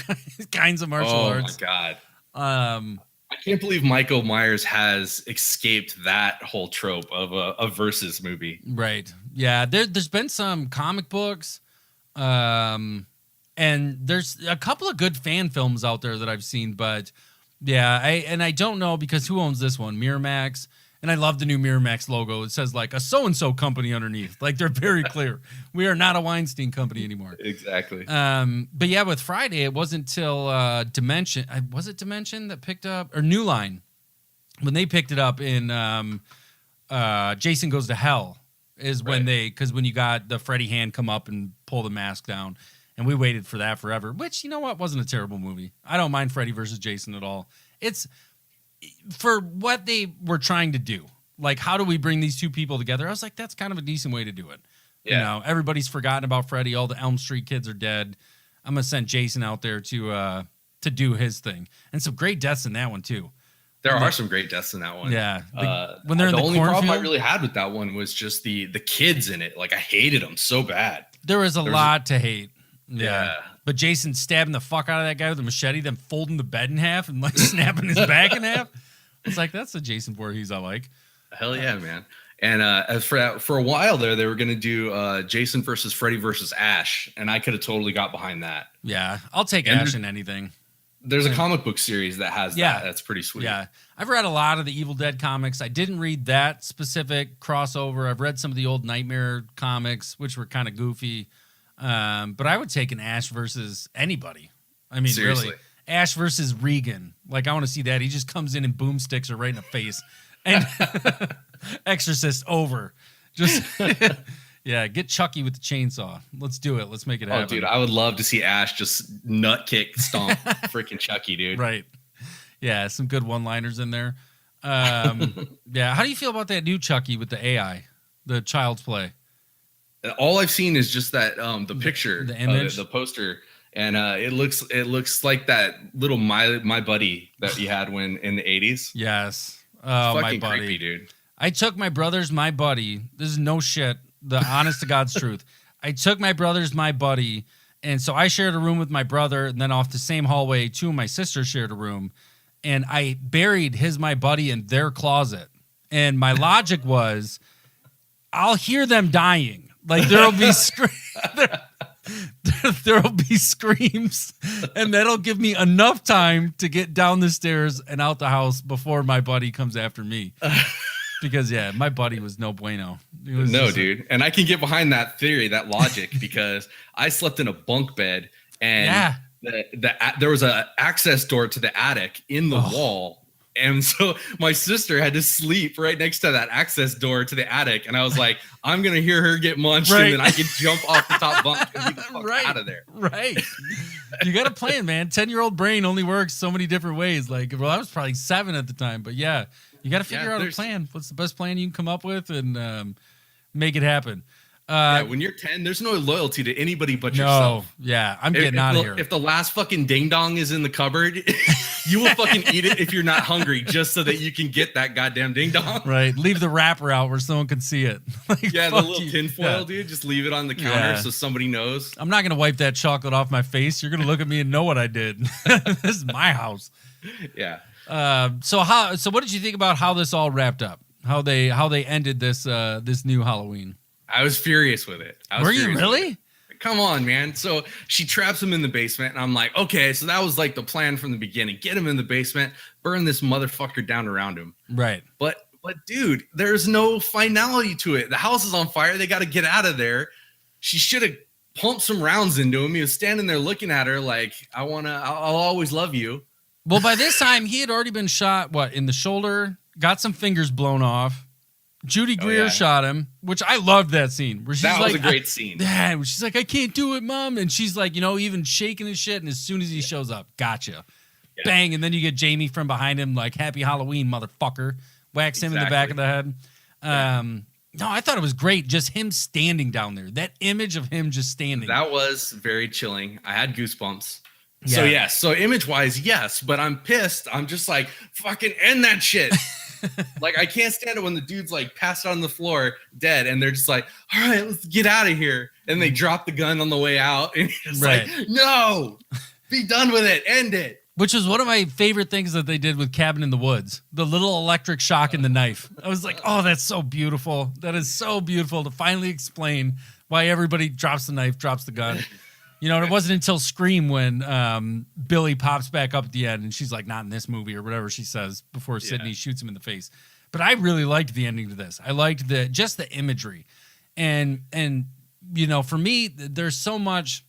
kinds of martial arts. Oh my god! I can't believe Michael Myers has escaped that whole trope of a versus movie. Right? Yeah. There's been some comic books, and there's a couple of good fan films out there that I've seen. But yeah, I don't know because who owns this one? Miramax. And I love the new Miramax logo. It says like a so-and-so company underneath. Like they're very clear. We are not a Weinstein company anymore. Exactly. But yeah, with Friday, it wasn't till Dimension. Was it Dimension that picked up, or New Line, when they picked it up in Jason Goes to Hell is when because when you got the Freddy hand come up and pull the mask down. And we waited for that forever, which, you know what, wasn't a terrible movie. I don't mind Freddy versus Jason at all. It's for what they were trying to do. Like, how do we bring these two people together? I was like, that's kind of a decent way to do it. Yeah. You know, everybody's forgotten about Freddy. All the Elm Street kids are dead. I'm going to send Jason out there to do his thing. And some great deaths in that one, too. There are some great deaths in that one. Yeah. When they're in the only problem I cornfield? really had with that one was just the kids in it. Like, I hated them so bad. There was a lot to hate. Yeah. But Jason stabbing the fuck out of that guy with a machete, then folding the bed in half and like snapping his back in half. It's like, that's the Jason Voorhees I like. Hell yeah, man. And as for a while there, they were going to do Jason versus Freddy versus Ash. And I could have totally got behind that. Yeah. I'll take Ash in anything. There's a comic book series that has that. That's pretty sweet. Yeah. I've read a lot of the Evil Dead comics. I didn't read that specific crossover. I've read some of the old Nightmare comics, which were kind of goofy. But I would take an Ash versus anybody. I mean, seriously. Really. Ash versus Regan. Like, I want to see that. He just comes in and boomsticks her right in the face. And Exorcist over. Just, yeah, get Chucky with the chainsaw. Let's do it. Let's make it happen. Oh, dude, I would love to see Ash just nut kick, stomp freaking Chucky, dude. Right. Yeah, some good one-liners in there. Yeah, how do you feel about that new Chucky with the AI, the Child's Play? All I've seen is just that the picture, the image, the poster, and it looks like that little my buddy that you had when in the 80s. Yes. Oh, it's my buddy, creepy, dude. I took my brother's My Buddy. This is no shit. The honest to God's truth. I took my brother's My Buddy, and so I shared a room with my brother, and then off the same hallway, two of my sisters shared a room, and I buried his My Buddy in their closet. And my logic was, I'll hear them dying. Like there'll be there'll be screams, and that'll give me enough time to get down the stairs and out the house before my buddy comes after me. Because yeah, my buddy was no bueno. No, dude, and I can get behind that theory, that logic, because I slept in a bunk bed, and there was an access door to the attic in the wall. And so my sister had to sleep right next to that access door to the attic. And I was like, I'm going to hear her get munched and then I can jump off the top bunk and get the fuck out of there. Right. You got to plan, man. 10-year-old brain only works so many different ways. Like, well, I was probably 7 at the time. But yeah, you got to figure out a plan. What's the best plan you can come up with and make it happen. When you're 10, there's no loyalty to anybody but yourself. Yeah, I'm getting out of here. If the last fucking ding dong is in the cupboard, you will fucking eat it if you're not hungry, just so that you can get that goddamn ding dong. Right. Leave the wrapper out where someone can see it. Like, yeah, the little tinfoil, dude. Just leave it on the counter so somebody knows. I'm not gonna wipe that chocolate off my face. You're gonna look at me and know what I did. This is my house. Yeah. So what did you think about how this all wrapped up? How they ended this this new Halloween? I was furious with it. Were you really? Come on, man. So she traps him in the basement, and I'm like, okay, so that was like the plan from the beginning. Get him in the basement, burn this motherfucker down around him. Right. But dude, there's no finality to it. The house is on fire. They got to get out of there. She should have pumped some rounds into him. He was standing there looking at her like, I'll always love you. Well, by this time, he had already been shot, in the shoulder, got some fingers blown off. Judy Greer shot him, which I loved that scene. Where she's that was like, a great scene. Yeah, she's like, I can't do it, Mom. And she's like, even shaking his shit. And as soon as he shows up, gotcha. Yeah. Bang. And then you get Jamie from behind him, like, Happy Halloween, motherfucker. Whacks him in the back of the head. No, I thought it was great. Just him standing down there. That image of him just standing. That was very chilling. I had goosebumps. Yeah. So image-wise, yes. But I'm pissed. I'm just like, fucking end that shit. Like, I can't stand it when the dude's like passed out on the floor dead and they're just like, all right, let's get out of here. And they drop the gun on the way out and it's like, no, be done with it. End it. Which is one of my favorite things that they did with Cabin in the Woods. The little electric shock in the knife. I was like, oh, that's so beautiful. That is so beautiful to finally explain why everybody drops the knife, drops the gun. It wasn't until Scream when Billy pops back up at the end and she's like, not in this movie or whatever she says before Sidney shoots him in the face. But I really liked the ending to this. I liked just the imagery. And for me, there's so much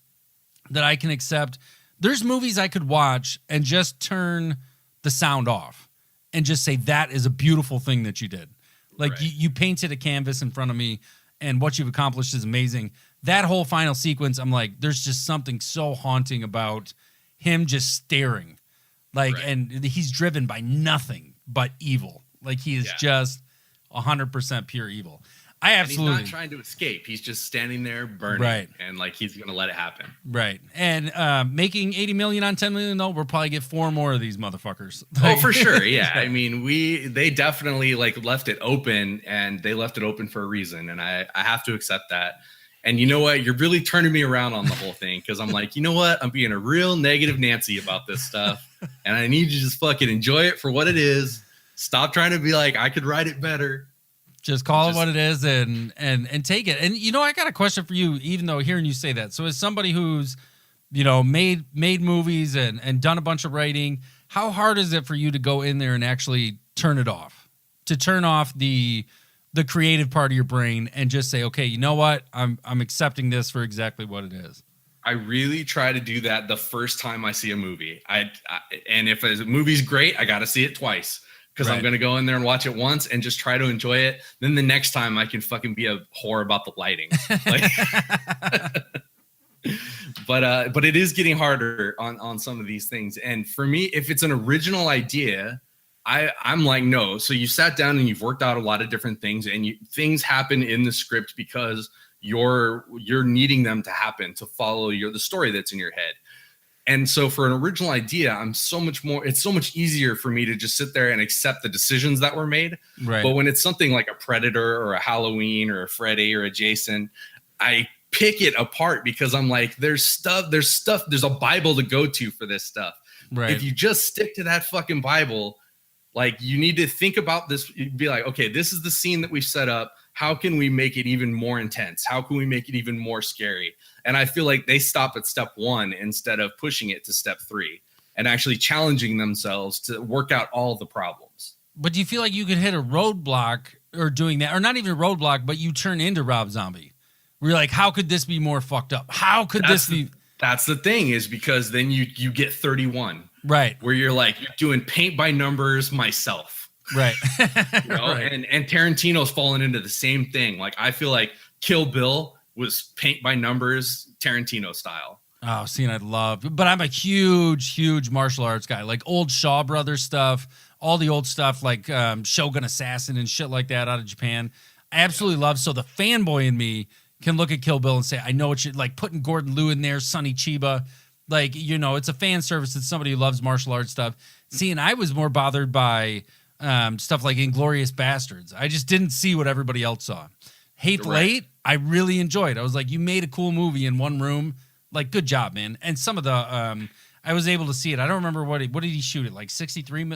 that I can accept. There's movies I could watch and just turn the sound off and just say, that is a beautiful thing that you did. Like you painted a canvas in front of me and what you've accomplished is amazing. That whole final sequence, I'm like, there's just something so haunting about him just staring. And he's driven by nothing but evil. Like, he is just 100% pure evil. He's not trying to escape. He's just standing there burning. And, like, he's going to let it happen. Right. And making $80 million on $10 million, though, we'll probably get 4 more of these motherfuckers. Oh, for sure. Yeah. I mean, they definitely, left it open, and they left it open for a reason. And I have to accept that. And you know what? You're really turning me around on the whole thing because I'm like, you know what? I'm being a real negative Nancy about this stuff. And I need you to just fucking enjoy it for what it is. Stop trying to be like, I could write it better. Just call it what it is and take it. And, I got a question for you, even though hearing you say that. So as somebody who's, made movies and done a bunch of writing, how hard is it for you to go in there and actually turn it off? To turn off the creative part of your brain and just say, okay, you know what? I'm accepting this for exactly what it is. I really try to do that the first time I see a movie. And if a movie's great, I got to see it twice because I'm going to go in there and watch it once and just try to enjoy it. Then the next time I can fucking be a whore about the lighting. But it is getting harder on some of these things. And for me, if it's an original idea, I'm like, no. So you sat down and you've worked out a lot of different things and things happen in the script because you're needing them to happen to follow the story that's in your head. And so for an original idea, it's so much easier for me to just sit there and accept the decisions that were made. Right. But when it's something like a Predator or a Halloween or a Freddy or a Jason, I pick it apart because I'm like, there's a Bible to go to for this stuff. Right. If you just stick to that fucking Bible, like, you need to think about this, be like, okay, this is the scene that we set up. How can we make it even more intense? How can we make it even more scary? And I feel like they stop at step 1 instead of pushing it to step 3 and actually challenging themselves to work out all the problems. But do you feel like you could hit a roadblock or doing that, or not even a roadblock, but you turn into Rob Zombie? Where you're like, how could this be more fucked up? How could this be? That's the thing, is because then you get 31. Right. Where you're like, you're doing paint by numbers myself. Right. Right. And Tarantino's fallen into the same thing. Like, I feel like Kill Bill was paint by numbers, Tarantino style. Oh, see, and but I'm a huge martial arts guy. Like old Shaw Brothers stuff, all the old stuff like Shogun Assassin and shit like that out of Japan. I absolutely love. So the fanboy in me can look at Kill Bill and say, I know what you like, putting Gordon Liu in there, Sonny Chiba. Like, you know, it's a fan service. It's somebody who loves martial arts stuff. See, and I was more bothered by stuff like Inglourious Bastards. I just didn't see what everybody else saw. Hateful Eight, I really enjoyed. I was like, you made a cool movie in one room. Like, good job, man. And some of the, I was able to see it. I don't remember what did he shoot it? Like 63,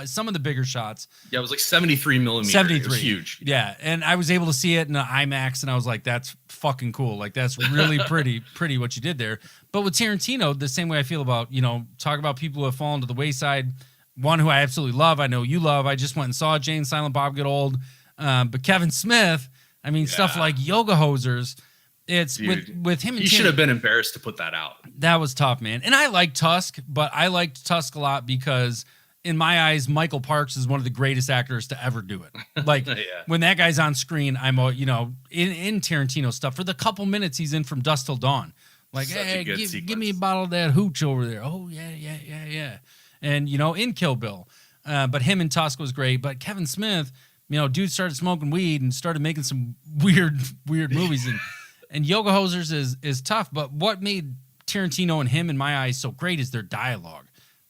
some of the bigger shots. Yeah, it was like 73 millimeter. 73. It was huge. Yeah, and I was able to see it in an IMAX, and I was like, that's fucking cool. Like, that's really pretty what you did there. But with Tarantino, the same way I feel about, you know, talk about people who have fallen to the wayside. One who I absolutely love, I know you love. I just went and saw Jay and Silent Bob Get Old. But Kevin Smith, I mean, stuff like Yoga Hosers. It's with him. And he should have been embarrassed to put that out. That was tough, man. And I like Tusk, but I liked Tusk a lot because, in my eyes, Michael Parks is one of the greatest actors to ever do it. Like when that guy's on screen, I'm, you know, in Tarantino stuff for the couple minutes he's in from Dusk Till Dawn. Like, hey, give me a bottle of that hooch over there. Oh yeah. And you know, in Kill Bill, but him and Tusk was great. But Kevin Smith, you know, dude started smoking weed and started making some weird movies. And Yoga Hosers is tough, but what made Tarantino and him, in my eyes, so great is their dialogue.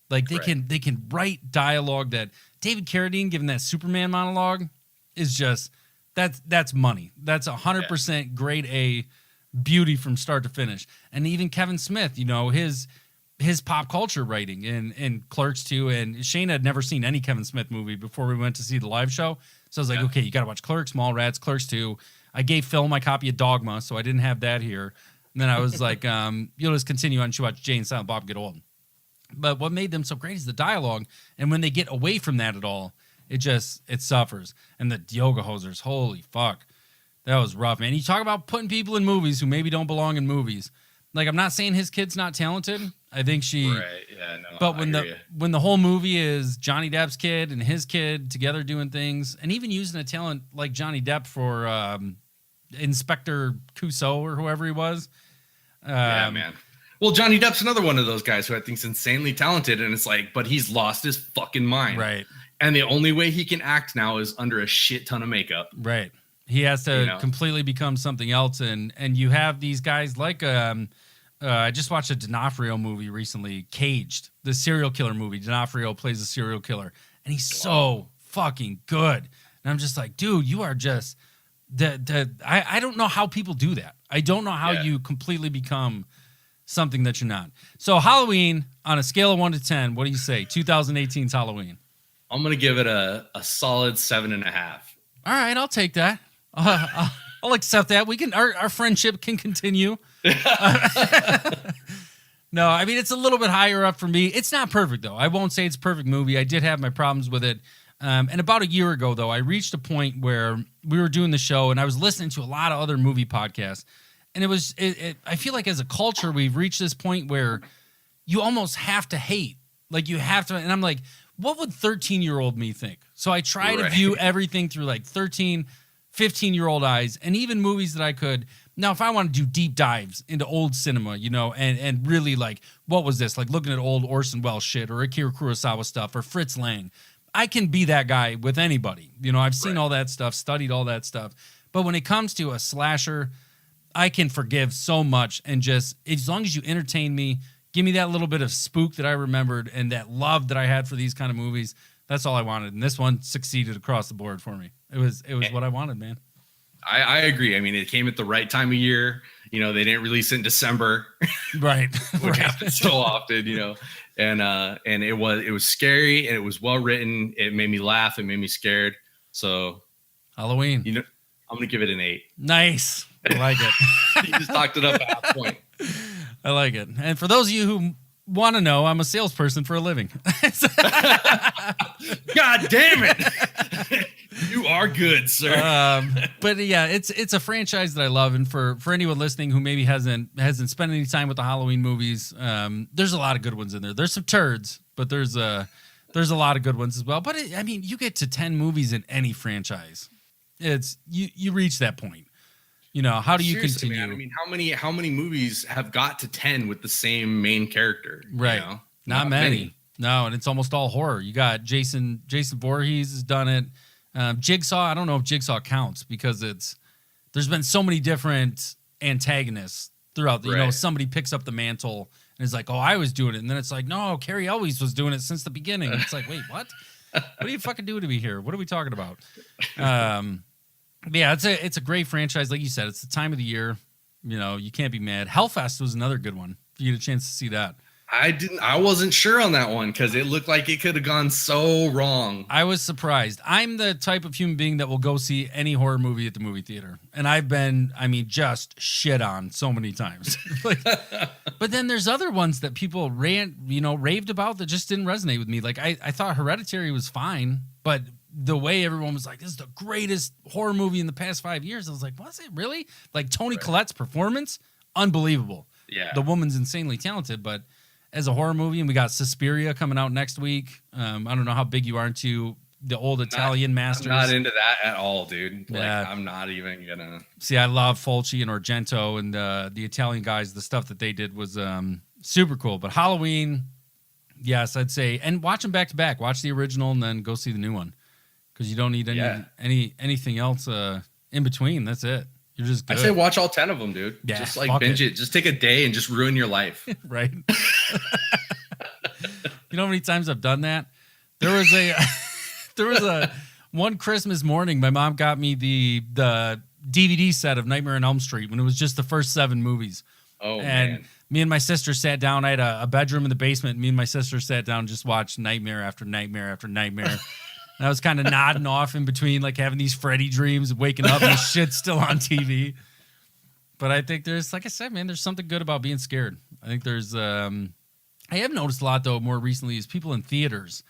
Like they can write dialogue that David Carradine giving that Superman monologue is just that's money. That's 100% grade A beauty from start to finish. And even Kevin Smith, you know, his pop culture writing in Clerks 2, and Shane had never seen any Kevin Smith movie before we went to see the live show. So I was like, okay, you got to watch Clerks, Mallrats, Clerks 2. I gave Phil my copy of Dogma, so I didn't have that here. And then I was like, you'll just continue on to watch Jay and Silent Bob Get Old. But what made them so great is the dialogue. And when they get away from that at all, it suffers. And the Yoga Hosers, holy fuck. That was rough, man. You talk about putting people in movies who maybe don't belong in movies. Like, I'm not saying his kid's not talented. I think she... Right, yeah, no, but when the whole movie is Johnny Depp's kid and his kid together doing things, and even using a talent like Johnny Depp for Inspector Clouseau or whoever he was. Yeah, man. Well, Johnny Depp's another one of those guys who I think is insanely talented, and it's like, but he's lost his fucking mind. Right. And the only way he can act now is under a shit ton of makeup. Right. He has to completely become something else, and you have these guys like I just watched a D'Onofrio movie recently, Caged, the serial killer movie. D'Onofrio plays a serial killer, and he's so fucking good. And I'm just like, dude, you are just I don't know how people do that. I don't know how you completely become something that you're not. So Halloween, on a scale of 1 to 10, what do you say? 2018's Halloween. I'm gonna give it a solid 7.5. All right, I'll take that. I'll accept that. We can our friendship can continue. No, I mean, it's a little bit higher up for me. It's not perfect though. I won't say it's a perfect movie. I did have my problems with it. And about a year ago though, I reached a point where we were doing the show and I was listening to a lot of other movie podcasts. And I feel like as a culture, we've reached this point where you almost have to hate. Like you have to, and I'm like, what would 13-year-old me think? So I try to view everything through like 13, 15-year-old eyes, and even movies that I could. Now, if I want to do deep dives into old cinema, you know, and really like, what was this? Like looking at old Orson Welles shit or Akira Kurosawa stuff or Fritz Lang, I can be that guy with anybody. You know, I've seen all that stuff, studied all that stuff. But when it comes to a slasher, I can forgive so much, and just as long as you entertain me, give me that little bit of spook that I remembered and that love that I had for these kind of movies. That's all I wanted. And this one succeeded across the board for me. It was what I wanted, man. I agree. I mean, it came at the right time of year. You know, they didn't release it in December. Right. Which happens so often, you know. And it was scary, and it was well written. It made me laugh. It made me scared. So Halloween. You know, I'm gonna give it an 8. Nice. I like it. You just talked it up a half point. I like it. And for those of you who want to know, I'm a salesperson for a living. God damn it. You are good, sir. But yeah, it's a franchise that I love. And for anyone listening who maybe hasn't spent any time with the Halloween movies, there's a lot of good ones in there. There's some turds, but there's a lot of good ones as well. But I mean, you get to 10 movies in any franchise. It's you reach that point. You know, how do you Seriously, continue? Man, I mean, how many movies have got to 10 with the same main character? Right. You know? Not many. No, and it's almost all horror. You got Jason Voorhees has done it. Jigsaw, I don't know if Jigsaw counts because there's been so many different antagonists throughout. Somebody picks up the mantle and is like, "Oh, I was doing it," and then it's like, "No, Carrie Elwes was doing it since the beginning." It's like, wait, what? What are you fucking doing to me here? What are we talking about? Yeah, it's a great franchise. Like you said, it's the time of the year. You can't be mad. Hellfest was another good one. If you get a chance to see that. I wasn't sure on that one because it looked like it could have gone so wrong. I was surprised. I'm the type of human being that will go see any horror movie at the movie theater. And I've been, just shit on so many times. But then there's other ones that people raved about that just didn't resonate with me. Like I thought Hereditary was fine, but the way everyone was like, this is the greatest horror movie in the past 5 years. I was like, was it really? Like Toni Collette's performance, unbelievable. Yeah. The woman's insanely talented, but as a horror movie, and we got Suspiria coming out next week. I don't know how big you are into the old Italian masters. I'm not into that at all, dude. Yeah. I'm not even gonna. See, I love Fulci and Argento and the Italian guys. The stuff that they did was super cool. But Halloween, yes, I'd say, and watch them back to back. Watch the original and then go see the new one because you don't need anything else in between. That's it. You're just good. I say watch all 10 of them, dude. Yeah, just binge it. Just take a day and just ruin your life. Right. You know how many times I've done that? There was a one Christmas morning, my mom got me the DVD set of Nightmare on Elm Street when it was just the first 7 movies. Oh, and man. Me and my sister sat down. I had a bedroom in the basement. Me and my sister sat down and just watched nightmare after nightmare after nightmare. And I was kind of nodding off in between, like having these Freddy dreams, waking up and the shit's still on TV. But I think there's, like I said, man, there's something good about being scared. I think there's, I have noticed a lot though more recently is people in theaters.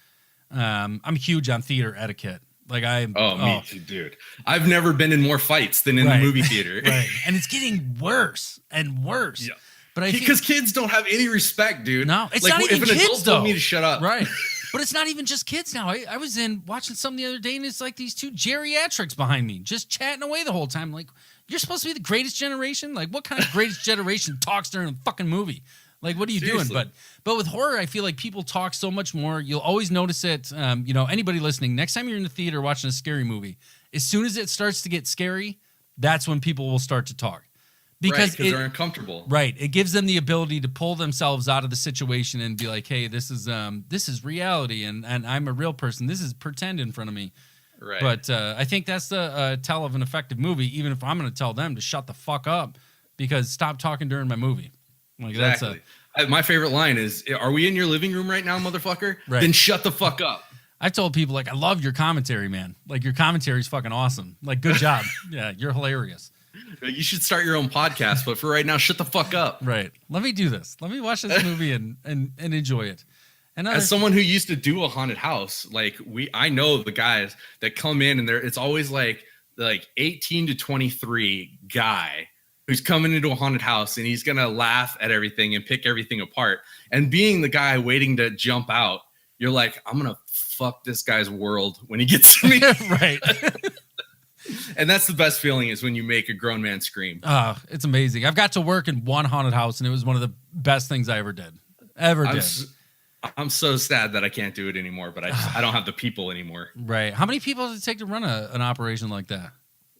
I'm huge on theater etiquette. Like me too, dude. I've never been in more fights than in the movie theater. Right. And it's getting worse and worse. Yeah. But because kids don't have any respect, dude. No, it's like, not even if an kids adult though. told me to shut up. Right. But it's not even just kids now. I was watching something the other day, and it's like these 2 geriatrics behind me just chatting away the whole time. Like, you're supposed to be the greatest generation? Like, what kind of greatest generation talks during a fucking movie? Like, what are you doing? But with horror, I feel like people talk so much more. You'll always notice it. Anybody listening, next time you're in the theater watching a scary movie, as soon as it starts to get scary, that's when people will start to talk. Because they're uncomfortable. Right. It gives them the ability to pull themselves out of the situation and be like, hey, this is reality and I'm a real person. This is pretend in front of me. Right. But I think that's the tell of an effective movie, even if I'm going to tell them to shut the fuck up because stop talking during my movie. Like exactly. My favorite line is, are we in your living room right now, motherfucker? Right. Then shut the fuck up. I've told people, like, I love your commentary, man. Like, your commentary is fucking awesome. Like, good job. Yeah, you're hilarious. You should start your own podcast, but for right now, shut the fuck up. Right. Let me do this. Let me watch this movie and enjoy it. And as someone who used to do a haunted house, I know the guys that come in and it's always like 18 to 23 guy who's coming into a haunted house and he's gonna laugh at everything and pick everything apart. And being the guy waiting to jump out, you're like, I'm gonna fuck this guy's world when he gets to me. Right. And that's the best feeling is when you make a grown man scream. Oh, it's amazing. I've got to work in one haunted house, and it was one of the best things I ever did. I'm so sad that I can't do it anymore, but I don't have the people anymore. Right. How many people does it take to run an operation like that?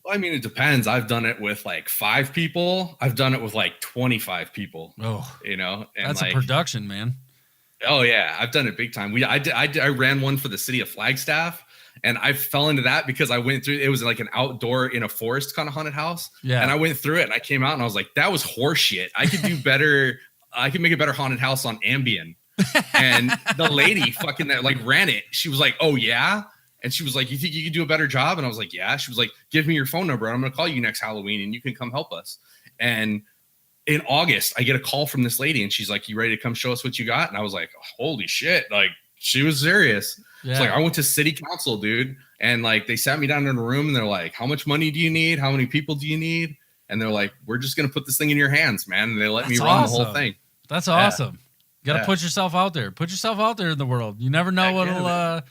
Well, I mean, it depends. I've done it with 5 people. I've done it with 25 people. Oh, and that's a production, man. Oh yeah, I've done it big time. I ran one for the city of Flagstaff. And I fell into that because I went through, it was like an outdoor in a forest kind of haunted house. Yeah. And I went through it and I came out and I was like, that was horseshit. I could do better. I could make a better haunted house on Ambien. And the lady fucking that ran it. She was like, oh yeah. And she was like, you think you could do a better job? And I was like, yeah. She was like, give me your phone number. I'm going to call you next Halloween and you can come help us. And in August, I get a call from this lady and she's like, you ready to come show us what you got? And I was like, holy shit. She was serious. Yeah. It's I went to city council, dude. And they sat me down in a room and they're like, how much money do you need? How many people do you need? And they're like, we're just going to put this thing in your hands, man. And they let me run the whole thing. That's awesome. You got to put yourself out there. Put yourself out there in the world. You never know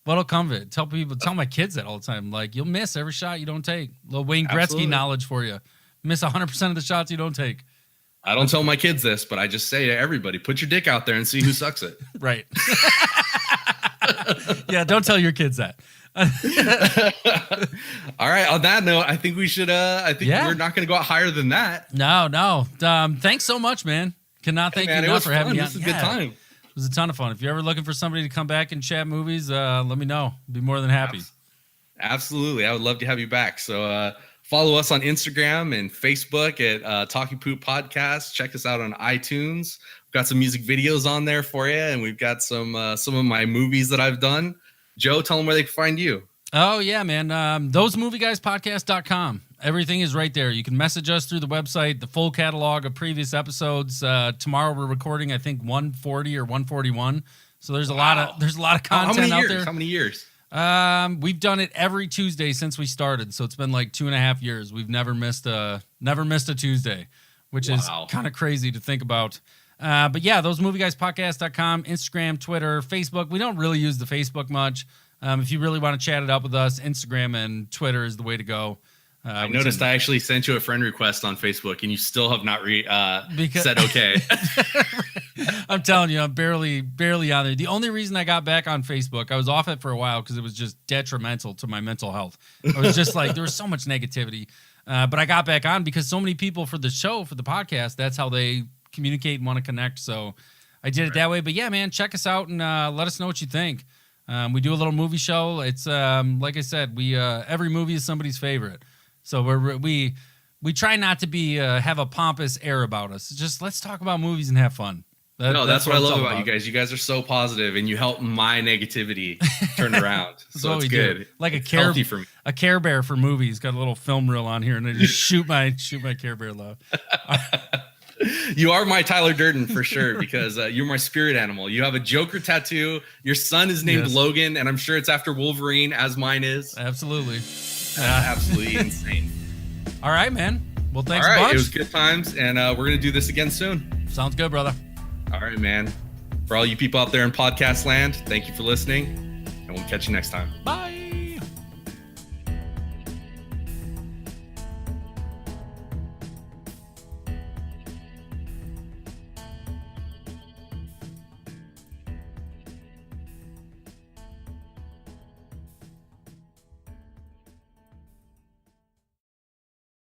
what'll come of it. Tell my kids that all the time. You'll miss every shot you don't take. Little Wayne Gretzky knowledge for you. Miss 100% of the shots you don't take. I don't tell my kids this, but I just say to everybody, put your dick out there and see who sucks it. Right. Yeah, don't tell your kids that. All right. On that note, I think we should. I think we're not going to go out higher than that. No. Thanks so much, man. Cannot thank you enough for having me on. This is a good time. It was a ton of fun. If you're ever looking for somebody to come back and chat movies, let me know. Be more than happy. Absolutely. I would love to have you back. So follow us on Instagram and Facebook at Talking Poop Podcast. Check us out on iTunes. We've got some music videos on there for you, and we've got some of my movies that I've done. Joe, tell them where they can find you. Oh, yeah, man. ThoseMovieGuysPodcast.com. Everything is right there. You can message us through the website, the full catalog of previous episodes. Tomorrow we're recording, I think, 140 or 141. So there's a lot of content out there. How many years? We've done it every Tuesday since we started, so it's been like 2.5 years. We've never missed a Tuesday, which is kind of crazy to think about. But yeah, ThoseMovieGuysPodcast.com, Instagram, Twitter, Facebook. We don't really use the Facebook much. If you really want to chat it up with us, Instagram and Twitter is the way to go. I noticed I actually sent you a friend request on Facebook, and you still have not said okay. I'm telling you, I'm barely on there. The only reason I got back on Facebook, I was off it for a while because it was just detrimental to my mental health. I was just like, there was so much negativity. But I got back on because so many people for the show, for the podcast, that's how they communicate and want to connect. So I did it that way. But yeah, man, check us out and let us know what you think. We do a little movie show. It's like I said, we every movie is somebody's favorite. So we try not to be have a pompous air about us. It's just let's talk about movies and have fun. That's what I love about you guys. You guys are so positive, and you help my negativity turn around. So it's good. Do. Like a Care Bear for movies. Got a little film reel on here, and I just shoot my Care Bear love. You are my Tyler Durden for sure, because you're my spirit animal. You have a Joker tattoo. Your son is named Logan, and I'm sure it's after Wolverine, as mine is. Absolutely. Absolutely insane. All right, man. Well, thanks a bunch. It was good times, and we're going to do this again soon. Sounds good, brother. All right, man. For all you people out there in podcast land, thank you for listening, and we'll catch you next time. Bye.